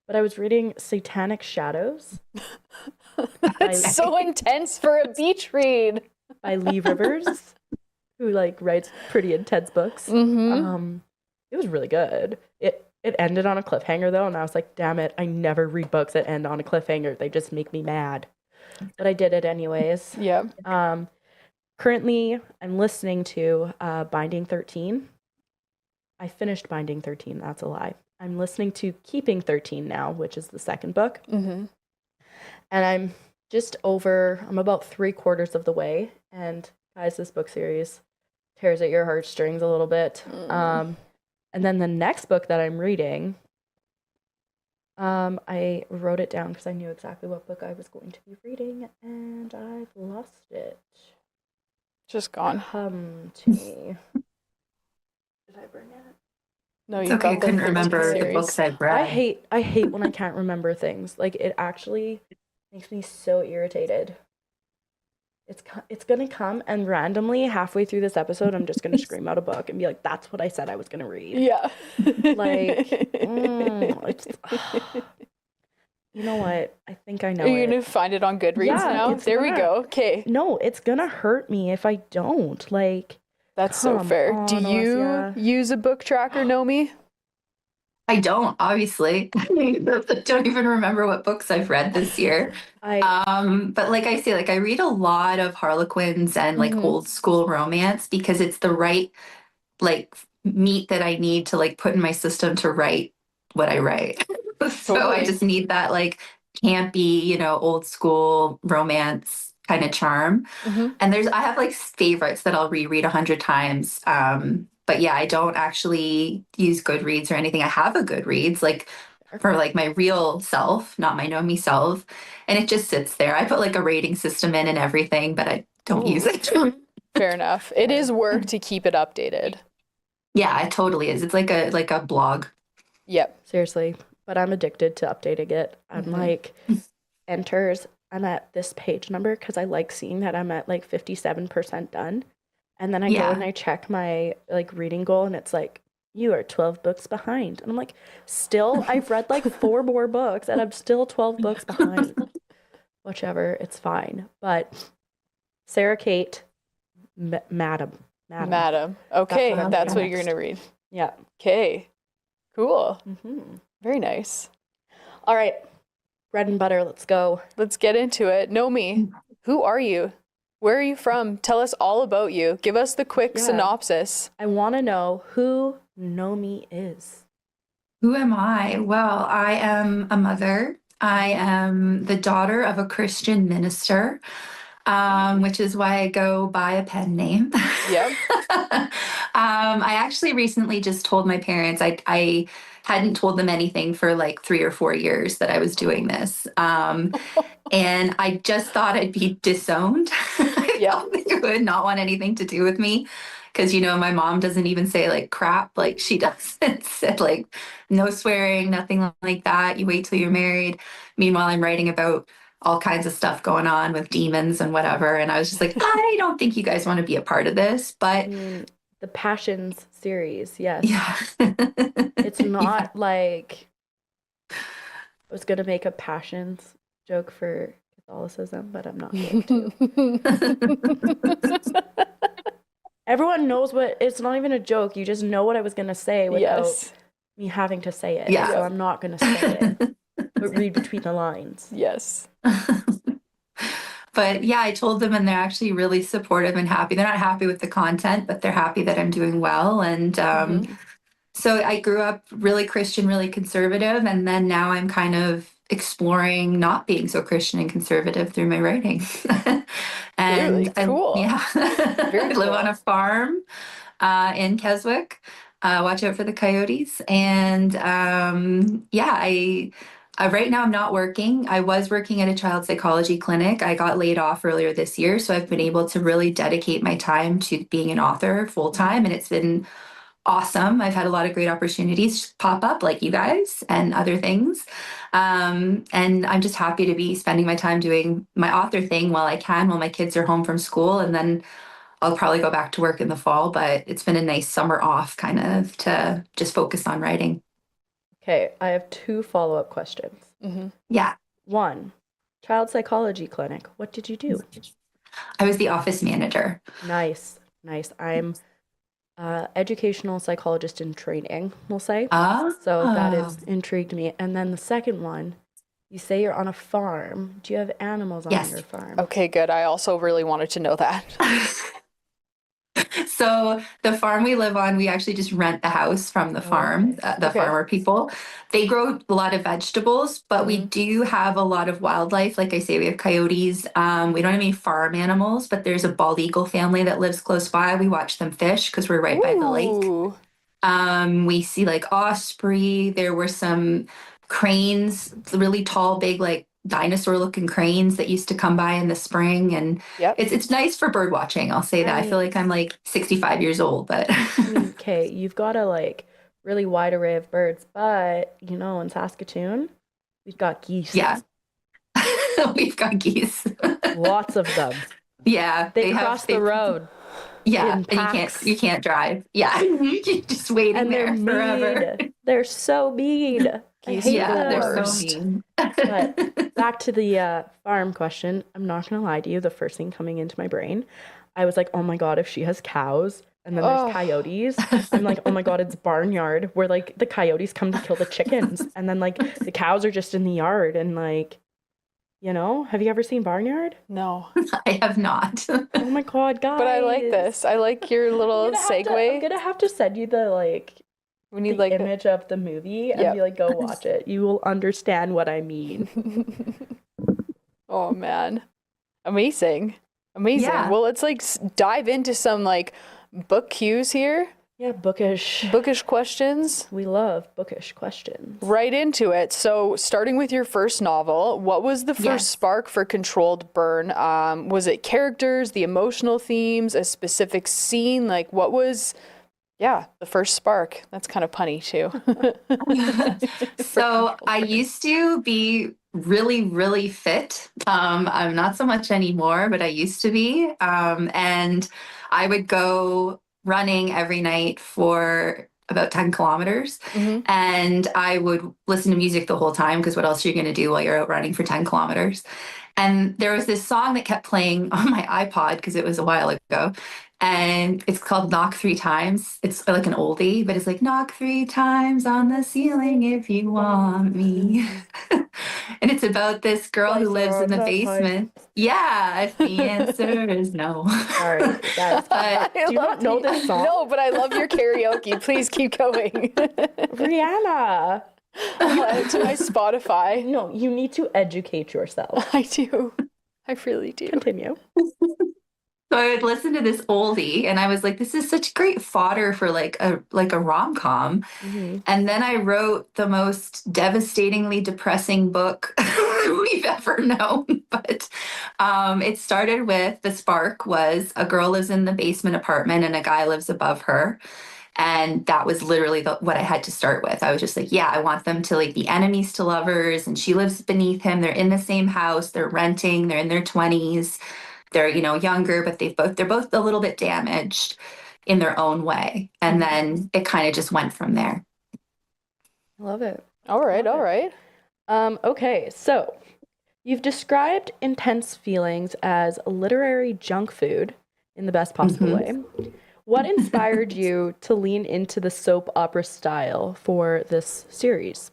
But I was reading Satanic Shadows. It's so intense for a beach read. By Lee Rivers, who like writes pretty intense books. It was really good. It ended on a cliffhanger though, and I was like, damn it, I never read books that end on a cliffhanger. They just make me mad. But I did it anyways. Yeah. Currently, I'm listening to Binding 13. I finished Binding 13, that's a lie. I'm listening to Keeping 13 now, which is the second book. And I'm about 3/4 of the way. And guys, this book series tears at your heartstrings a little bit. And then the next book that I'm reading, I wrote it down because I knew exactly what book I was going to be reading, and I've lost it. Just gone. Come to me. Did I bring it? No, It's you okay. I got the couldn't 13 remember the series. books I've read. I hate when I can't remember things. Like, it actually makes me so irritated. It's gonna come, and randomly halfway through this episode, I'm just gonna scream out a book and be like, "That's what I said I was gonna read." Yeah. Like, you know what? I think I know. Are you gonna find it on Goodreads now? There we go. Okay. No, it's gonna hurt me if I don't. Like, That's so fair. on, Do you Alessia. use a book tracker, Nomi? I don't, obviously. I don't even remember what books I've read this year. But like I say, like I read a lot of Harlequins and like old school romance because it's the right like meat that I need to like put in my system to write what I write. So I just need that like campy, old school romance kind of charm. And I have like favorites that I'll reread 100 times. But yeah, I don't actually use Goodreads or anything. I have a Goodreads like for like my real self, not my Nomi self. And it just sits there. I put like a rating system in and everything, but I don't use it. Fair enough. It is work to keep it updated. Yeah, it totally is. It's like a blog. Yep. Seriously. But I'm addicted to updating it. I'm like, I'm at this page number because I like seeing that I'm at like 57% done. And then I go and I check my like reading goal, and it's like, you are 12 books behind. And I'm like, still, I've read like 4 more books and I'm still 12 books behind. Whichever, it's fine. But Sarah Kate, Madam. Okay, that's what you're going to read. Yeah. Okay, cool. Very nice. All right, bread and butter, let's go. Let's get into it. Nomi, who are you? Where are you from? Tell us all about you. Give us the quick synopsis. I want to know who Nomi is. Who am I? Well, I am a mother. I am the daughter of a Christian minister, which is why I go by a pen name. Yep. I actually recently just told my parents I hadn't told them anything for like 3 or 4 years that I was doing this. And I just thought I'd be disowned Yeah. They would not want anything to do with me. Because, my mom doesn't even say like crap like she doesn't. Said like no swearing, nothing like that. You wait till you're married. Meanwhile, I'm writing about all kinds of stuff going on with demons and whatever. And I was just like, I don't think you guys want to be a part of this. But The Passions series, yes. yeah. It's not like I was gonna make a Passions joke for Catholicism, but I'm not going to. Everyone knows it's not even a joke. You just know what I was gonna say without me having to say it. Yeah. So I'm not gonna say it. But read between the lines. Yes. But yeah, I told them and they're actually really supportive and happy. They're not happy with the content, but they're happy that I'm doing well. And so I grew up really Christian, really conservative. And then now I'm kind of exploring not being so Christian and conservative through my writing. And really cool. I live on a farm in Keswick. Watch out for the coyotes. And right now I'm not working. I was working at a child psychology clinic. I got laid off earlier this year. So I've been able to really dedicate my time to being an author full time. And it's been awesome. I've had a lot of great opportunities pop up like you guys and other things. And I'm just happy to be spending my time doing my author thing while I can, while my kids are home from school. And then I'll probably go back to work in the fall, but it's been a nice summer off kind of to just focus on writing. Okay, I have 2 follow-up questions. Yeah. 1, child psychology clinic. What did you do? I was the office manager. Nice. I'm educational psychologist in training, we'll say. So that has intrigued me. And then the second one, you say you're on a farm. Do you have animals on your farm? Okay, good. I also really wanted to know that. So the farm we live on, we actually just rent the house from the farm, farmer people. They grow a lot of vegetables, but we do have a lot of wildlife. Like I say, we have coyotes. We don't have any farm animals, but there's a bald eagle family that lives close by. We watch them fish because we're right by the lake. We see like osprey. There were some cranes, really tall, big, like dinosaur looking cranes that used to come by in the spring, and it's nice for bird watching. I'll say that. I feel like I'm like 65 years old, but okay, you've got a like really wide array of birds, but in Saskatoon we've got geese. We've got geese. Lots of them. They cross the road. And you can't drive. You're just waiting there forever. They're so mean. They're so mean. But back to the farm question. I'm not gonna lie to you. The first thing coming into my brain, I was like, oh my god, if she has cows and then there's coyotes, I'm like, oh my god, it's barnyard where like the coyotes come to kill the chickens, and then like the cows are just in the yard, and like, have you ever seen Barnyard? No. I have not. Oh my god, guys. But I like this. I like your little segue. I'm gonna have to send you the we need the image of the movie and be like, go watch it. You will understand what I mean. Oh man. Amazing. Yeah. Well, let's dive into some book cues here. Yeah, bookish questions. We love bookish questions. Right into it. So starting with your first novel, what was the first spark for Controlled Burn? Was it characters, the emotional themes, a specific scene? What was, the first spark? That's kind of punny too. So I used to be really, really fit. I'm not so much anymore, but I used to be. And I would go running every night for about 10 kilometers. And I would listen to music the whole time, because what else are you going to do while you're out running for 10 kilometers? And there was this song that kept playing on my iPod, because it was a while ago. And it's called Knock 3 Times. It's like an oldie, but it's like, knock 3 times on the ceiling if you want me. And it's about this girl who lives in the basement. Yeah, if the answer is no. Sorry, guys. Do you not know this song? No, but I love your karaoke. Please keep going. Rihanna. I'll add it to my Spotify. No, you need to educate yourself. I do. I really do. Continue. So I would listen to this oldie, and I was like, this is such great fodder for like a rom-com. And then I wrote the most devastatingly depressing book we've ever known. But it started with the spark was a girl lives in the basement apartment and a guy lives above her. And that was literally what I had to start with. I was just like, yeah, I want them to like be enemies to lovers. And she lives beneath him. They're in the same house. They're renting. They're in their 20s. They're, younger, but they're both a little bit damaged in their own way. And then it kind of just went from there. Love it. All right, all right. Okay, so you've described intense feelings as literary junk food in the best possible way. What inspired you to lean into the soap opera style for this series?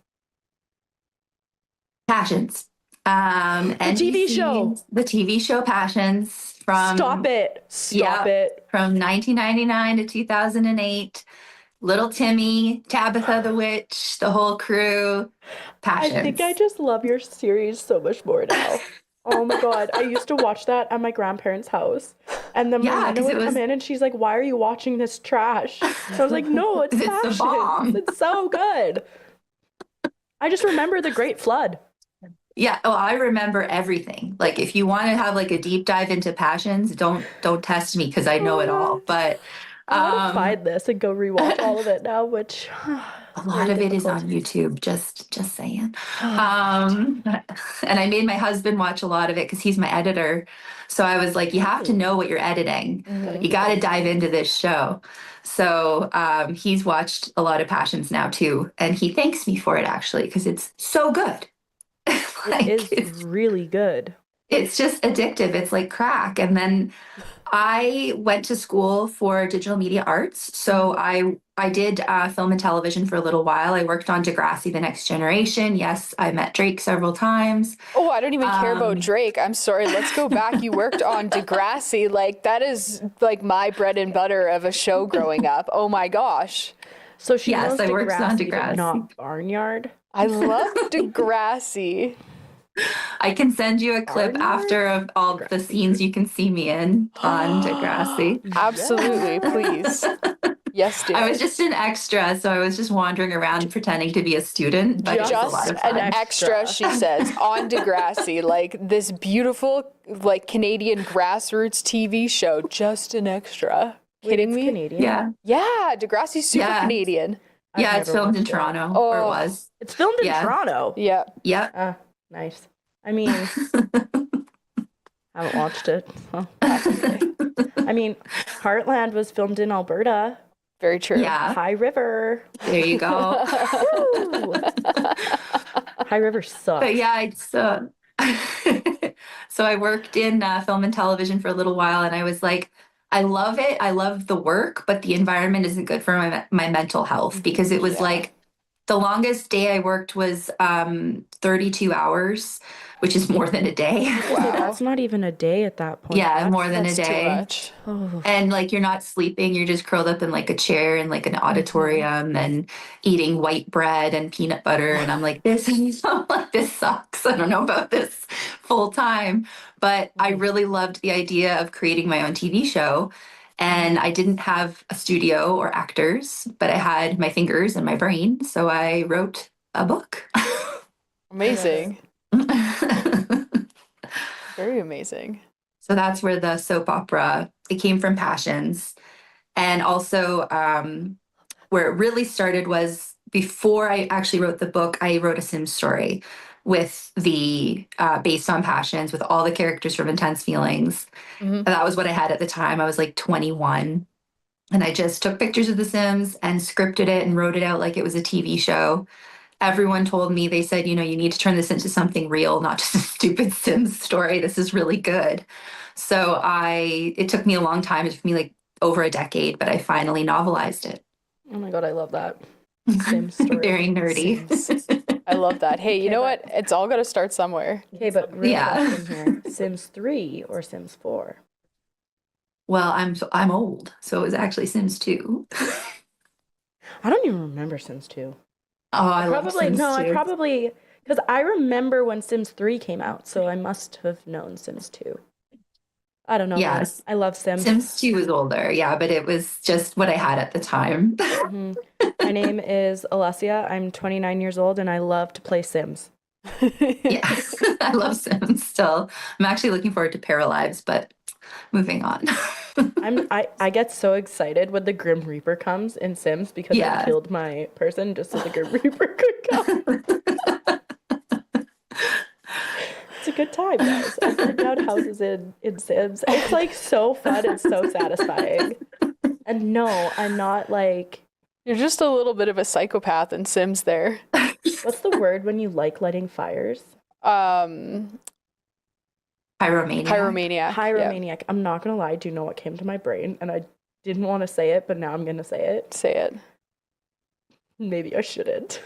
Passions. The TV show. The TV show Passions from Stop it. Stop it. From 1999 to 2008. Little Timmy, Tabitha the Witch, the whole crew. Passions. I think I just love your series so much more now. Oh my God. I used to watch that at my grandparents' house. And then my mom would come in and she's like, why are you watching this trash? So I was like, no, it's Passions. The bomb. It's so good. I just remember the Great Flood. Yeah, well, I remember everything. Like, if you want to have like a deep dive into Passions, don't test me because I know it all. But I want to find this and go rewatch all of it now, which a lot of it is on YouTube. Just saying. And I made my husband watch a lot of it because he's my editor. So I was like, you have to know what you're editing. You got to dive into this show. So he's watched a lot of Passions now too, and he thanks me for it actually because it's so good. It's really good. It's just addictive. It's like crack. And then I went to school for digital media arts. So I did film and television for a little while. I worked on Degrassi, The Next Generation. Yes, I met Drake several times. Oh, I don't even care about Drake. I'm sorry. Let's go back. You worked on Degrassi. Like, that is like my bread and butter of a show growing up. Oh my gosh. So she Yes, knows I worked on Degrassi, Degrassi. not Barnyard. I love Degrassi. I can send you a clip after of all the scenes you can see me in on Degrassi. Absolutely, please. Yes, dear. I was just an extra, so I was just wandering around pretending to be a student. But it was a lot Just of fun. an extra, she says, on Degrassi, like this beautiful, like Canadian grassroots TV show. Just an extra. Kidding me? Canadian. Yeah. Yeah, Degrassi's super Yeah. Canadian. Yeah, it's filmed in Toronto, or it was. It's filmed in Yeah. Toronto. Yeah. Yep. Nice. I mean, haven't watched it. Well, possibly. I mean, Heartland was filmed in Alberta. Very true. Yeah. High River. There you go. Woo! High River sucks. But yeah, it's so I worked in film and television for a little while, and I was like, I love it. I love the work, but the environment isn't good for my mental health because it was like the longest day I worked was 32 hours, which is more than a day. Wow. That's not even a day at that point. Yeah, more than a That's too day. much. Oh. And like you're not sleeping, you're just curled up in like a chair in like an auditorium and eating white bread and peanut butter. And I'm like, this sucks. I don't know about this full time. But I really loved the idea of creating my own TV show. And I didn't have a studio or actors, but I had my fingers and my brain. So I wrote a book. Amazing. Very amazing. So that's where the soap opera, it came from Passions. And also where it really started was before I actually wrote the book, I wrote a Sims story with the based on Passions with all the characters from Intense Feelings. And that was what I had at the time. I was like 21. And I just took pictures of the Sims and scripted it and wrote it out like it was a TV show. Everyone told me, they said, you need to turn this into something real, not just a stupid Sims story. This is really good. So it took me a long time. It took me like over a decade, but I finally novelized it. Oh my God, I love that. Sims story. Very nerdy. I love that. Hey, you know what? It's all got to start somewhere. Okay, but real Yeah. question here. Sims 3 or Sims 4? Well, I'm old, so it was actually Sims 2. I don't even remember Sims 2. Oh, I love Probably, Sims no, 2. I probably, because I remember when Sims 3 came out, so I must have known Sims 2. I don't know. Yes. I love Sims. Sims 2 was older, yeah, but it was just what I had at the time. My name is Alessia. I'm 29 years old, and I love to play Sims. Yeah, I love Sims still. I'm actually looking forward to Paralives, but moving on. I get so excited when the Grim Reaper comes in Sims because I Yeah. killed my person just so the Grim Reaper could come. It's a good time, guys. I burn down houses in Sims. It's like so fun. It's so satisfying. And no, I'm not like. You're just a little bit of a psychopath in Sims there. What's the word when you like lighting fires? Pyromaniac. Pyromaniac. Pyromaniac. Yeah. I'm not gonna lie. Do you know what came to my brain? And I didn't want to say it, but now I'm gonna say it. Say it. Maybe I shouldn't.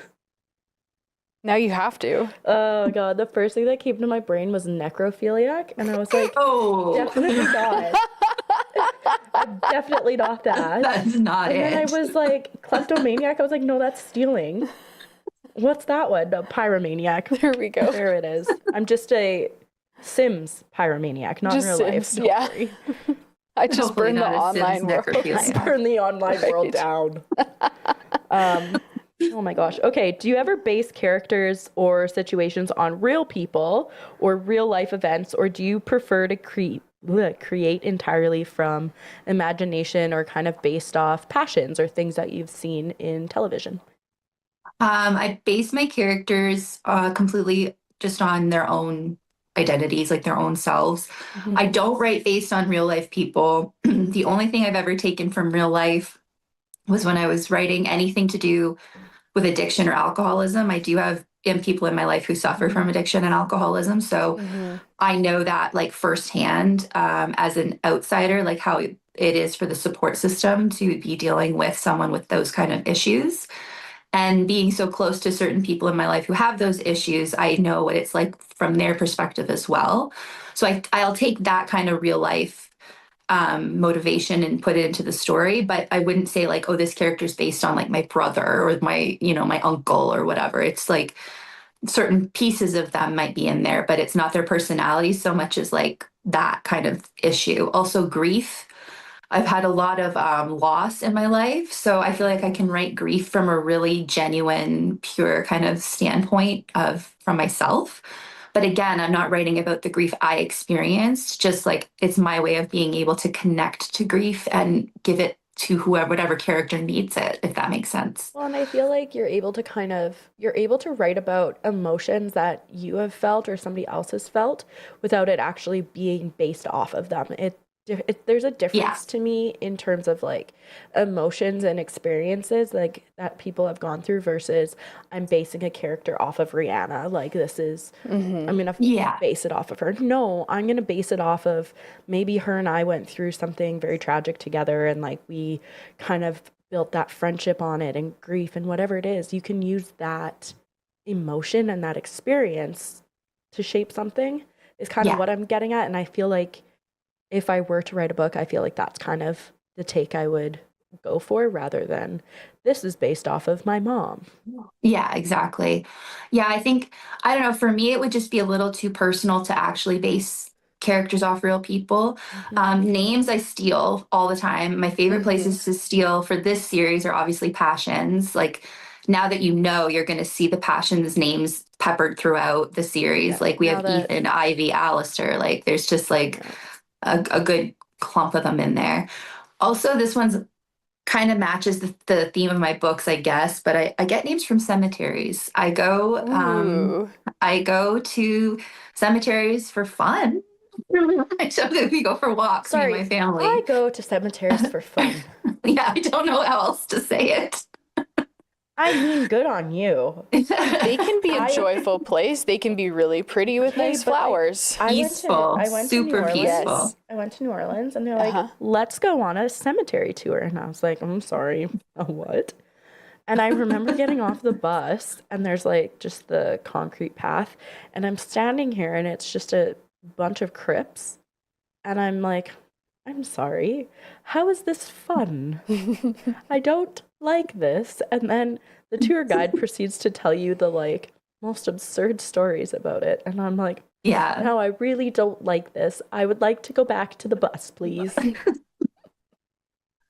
Now you have to. Oh god, the first thing that came to my brain was necrophiliac, and I was like, Oh, definitely not. I'm definitely not that. That's not and it. then I was like, kleptomaniac. I was like, no, that's stealing. What's that one? No, pyromaniac. There we go. There it is. I'm just a Sims pyromaniac, not Just in real life. Sims, Don't yeah. worry. I just Hopefully burned the not a Sims online world. necrophilia. Burn the online world down. Oh my gosh. Okay. Do you ever base characters or situations on real people or real life events, or do you prefer to create entirely from imagination or kind of based off passions or things that you've seen in television? I base my characters completely just on their own identities, like their own selves. Mhm. I don't write based on real life people. The only thing I've ever taken from real life was when I was writing anything to do with addiction or alcoholism. I do have people in my life who suffer from addiction and alcoholism. So I know that like firsthand as an outsider, like how it is for the support system to be dealing with someone with those kind of issues. And being so close to certain people in my life who have those issues, I know what it's like from their perspective as well. So I'll take that kind of real life motivation and put it into the story, but I wouldn't say like, oh, this character is based on like my brother or my, my uncle or whatever. It's like certain pieces of them might be in there, but it's not their personality so much as like that kind of issue. Also, grief. I've had a lot of loss in my life, so I feel like I can write grief from a really genuine, pure kind of standpoint of from myself. But again, I'm not writing about the grief I experienced, just like it's my way of being able to connect to grief and give it to whoever, whatever character needs it, if that makes sense. Well, and I feel like you're able to write about emotions that you have felt or somebody else has felt without it actually being based off of them. There's a difference to me in terms of like emotions and experiences like that people have gone through versus I'm basing a character off of Rihanna. Like this is, I'm gonna base it off of her. No, I'm gonna base it off of maybe her and I went through something very tragic together and like we kind of built that friendship on it and grief and whatever it is. You can use that emotion and that experience to shape something is kind of what I'm getting at. And I feel like if I were to write a book, I feel like that's kind of the take I would go for rather than this is based off of my mom. Yeah, exactly. Yeah, I don't know, for me, it would just be a little too personal to actually base characters off real people. Names I steal all the time. My favorite places to steal for this series are obviously passions. Like now that you're going to see the passions names peppered throughout the series. Like we have Ethan, Ivy, Alistair. Like there's just like a good clump of them in there. Also, this one's kind of matches the theme of my books, I guess, but I get names from cemeteries. I go to cemeteries for fun. We go for walks, me and my family. I go to cemeteries for fun. Yeah, I don't know how else to say it. I mean, good on you. They can be a joyful place. They can be really pretty with nice flowers. Peaceful, super peaceful. I went to New Orleans and they're like, let's go on a cemetery tour. And I was like, I'm sorry, a what? And I remember getting off the bus and there's like just the concrete path. And I'm standing here and it's just a bunch of crypts. And I'm like, I'm sorry, how is this fun? I don't like this. And then the tour guide proceeds to tell you the like most absurd stories about it. And I'm like, no, I really don't like this. I would like to go back to the bus, please.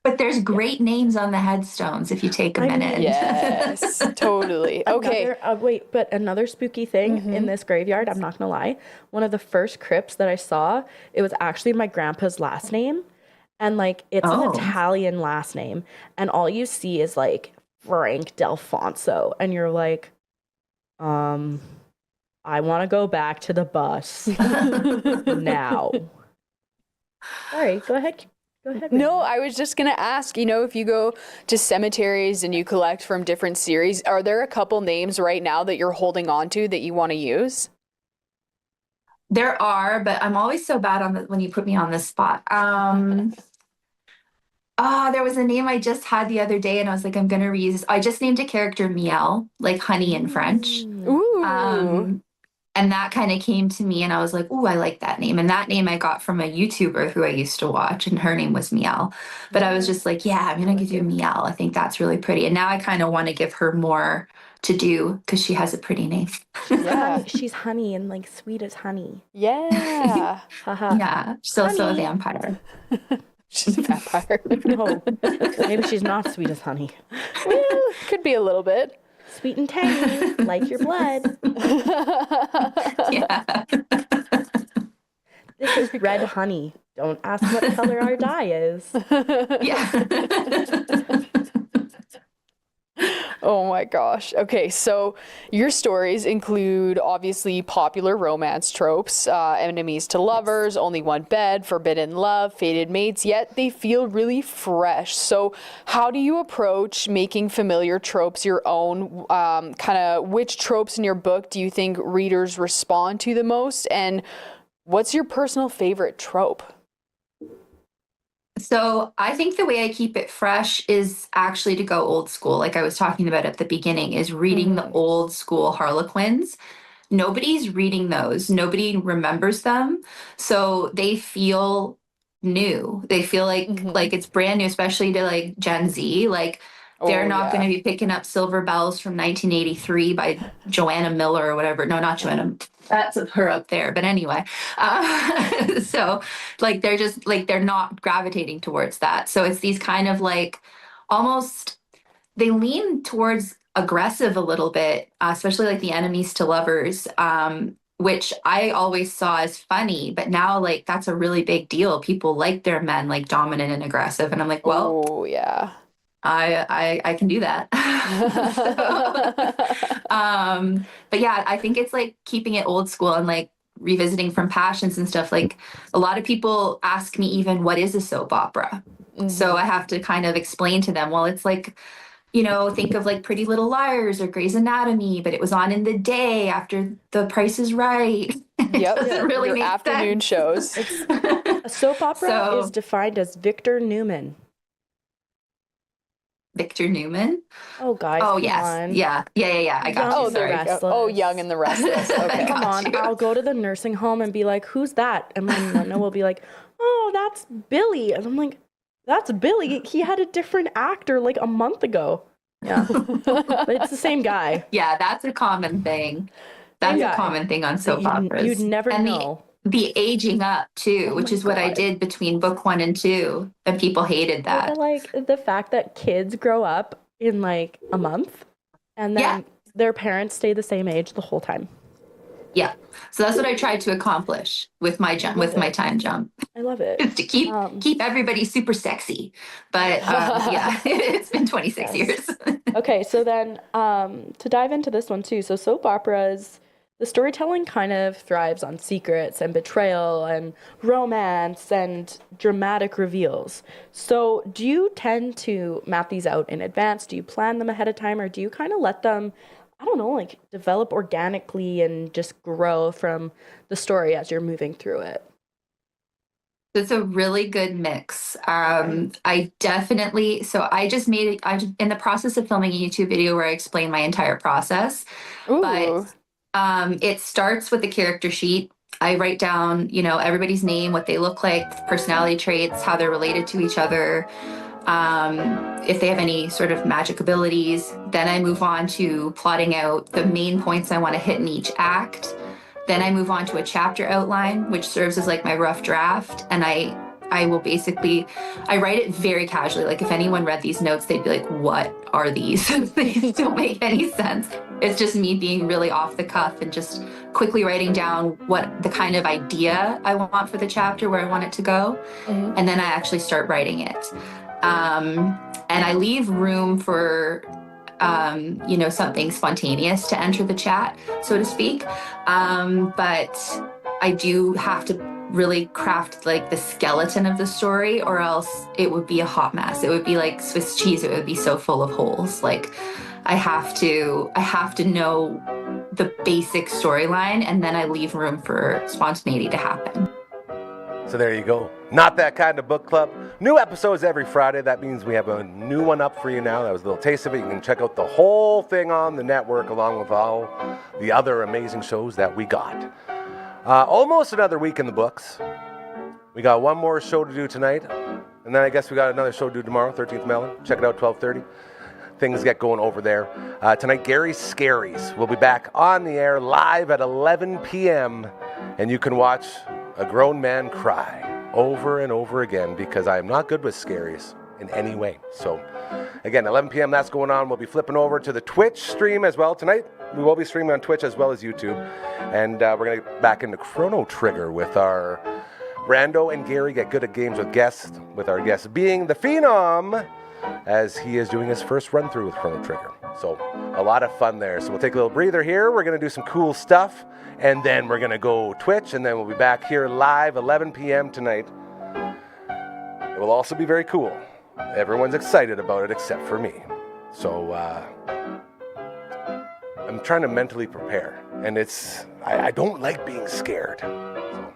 But there's great names on the headstones if you take a minute. Yes, totally. Okay. But another spooky thing in this graveyard, I'm not gonna lie, one of the first crypts that I saw, it was actually my grandpa's last name. And like, it's an Italian last name. And all you see is like Frank Delfonso. And you're like, I want to go back to the bus now. Sorry, go ahead. No, I was just going to ask, if you go to cemeteries and you collect from different series, are there a couple names right now that you're holding on to that you want to use? There are, but I'm always so bad when you put me on the spot. There was a name I just had the other day and I was like, I'm going to reuse this. I just named a character Miel, like honey in French. Ooh. And that kind of came to me and I was like, ooh, I like that name. And that name I got from a YouTuber who I used to watch and her name was Miel. But I was just like, yeah, I'm going to give you Miel. I think that's really pretty. And now I kind of want to give her more to do because she has a pretty name. Yeah. She's honey and like sweet as honey. Yeah. Yeah. She's also a vampire. She's a vampire. No, maybe she's not sweet as honey. Well, could be a little bit. Sweet and tangy, like your blood. Yeah. This is red honey. Don't ask what color our dye is. Yeah. Oh my gosh. Okay, so your stories include obviously popular romance tropes, enemies to lovers, only one bed, forbidden love, fated mates, yet they feel really fresh. So how do you approach making familiar tropes your own? Kind of which tropes in your book do you think readers respond to the most? And what's your personal favorite trope? So I think the way I keep it fresh is actually to go old school, like I was talking about at the beginning, is reading the old school Harlequins. Nobody's reading those. Nobody remembers them. So they feel new. They feel like it's brand new, especially to like Gen Z. Like they're not going to be picking up Silver Bells from 1983 by Joanna Miller or whatever. No, not Joanna. That's her up there. But anyway, so like they're just like they're not gravitating towards that. So it's these kind of like almost they lean towards aggressive a little bit, especially like the enemies to lovers, which I always saw as funny. But now like that's a really big deal. People like their men like dominant and aggressive. And I'm like, well, oh yeah. I can do that. But yeah, I think it's like keeping it old school and like revisiting from passions and stuff. Like a lot of people ask me even what is a soap opera? So I have to kind of explain to them, well, it's like, think of like Pretty Little Liars or Grey's Anatomy, but it was on in the day after The Price is Right. Yep. Doesn't really Your make afternoon sense. shows. A soap opera is defined as Victor Newman. Victor Newman? Oh, guys. Oh, come yes. on. Yeah. I got you. There Sorry. you go. Oh, Young and the Restless. Okay. Come on. I'll go to the nursing home and be like, who's that? And my Nana will be like, oh, that's Billy. And I'm like, that's Billy. He had a different actor like a month ago. Yeah. But it's the same guy. Yeah, that's a common thing. That's a common thing on soap operas. You'd never know. The aging up too, which is what I did between book 1 and 2, and people hated that. But, like the fact that kids grow up in like a month, and then their parents stay the same age the whole time. Yeah, so that's what I tried to accomplish with my my time jump. I love it. Is to keep everybody super sexy, but yeah, it's been 26 years. Okay, so then to dive into this one too, so soap operas. The storytelling kind of thrives on secrets and betrayal and romance and dramatic reveals. So do you tend to map these out in advance? Do you plan them ahead of time, or do you kind of let them, I don't know, like develop organically and just grow from the story as you're moving through it? It's a really good mix. I definitely, so I just made it, in the process of filming a YouTube video where I explain my entire process. Ooh. But it starts with the character sheet. I write down, everybody's name, what they look like, personality traits, how they're related to each other, if they have any sort of magic abilities. Then I move on to plotting out the main points I want to hit in each act. Then I move on to a chapter outline, which serves as like my rough draft. And I I will basically, I write it very casually. Like if anyone read these notes, they'd be like, what are these? These don't make any sense. It's just me being really off the cuff and just quickly writing down what the kind of idea I want for the chapter, where I want it to go. And then I actually start writing it. And I leave room for something spontaneous to enter the chat, so to speak. But I do have to really craft like the skeleton of the story, or else it would be a hot mess. It would be like Swiss cheese. It would be so full of holes. Like I have to know the basic storyline, and then I leave room for spontaneity to happen. So there you go. Not That Kind of Book Club. New episodes every Friday. That means we have a new one up for you now. That was a little taste of it. You can check out the whole thing on the network along with all the other amazing shows that we got. Almost another week in the books. We got one more show to do tonight. And then I guess we got another show to do tomorrow, 13th Melon. Check it out, 12:30. Things get going over there. Tonight, Gary's Scaries will be back on the air live at 11 p.m. And you can watch a grown man cry over and over again, because I am not good with scaries in any way. So again, 11 p.m. that's going on. We'll be flipping over to the Twitch stream as well tonight. We will be streaming on Twitch as well as YouTube. And we're going to get back into Chrono Trigger with our Brando and Gary get good at games with guests, with our guest being the Phenom, as he is doing his first run through with Chrono Trigger. So a lot of fun there. So we'll take a little breather here. We're going to do some cool stuff. And then we're going to go Twitch, and then we'll be back here live 11 p.m. tonight. It will also be very cool. Everyone's excited about it except for me. So I'm trying to mentally prepare. And I don't like being scared. So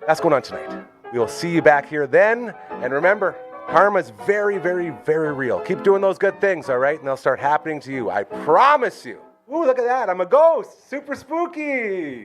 that's going on tonight. We will see you back here then. And remember, karma's very, very, very real. Keep doing those good things, all right? And they'll start happening to you. I promise you. Ooh, look at that. I'm a ghost. Super spooky.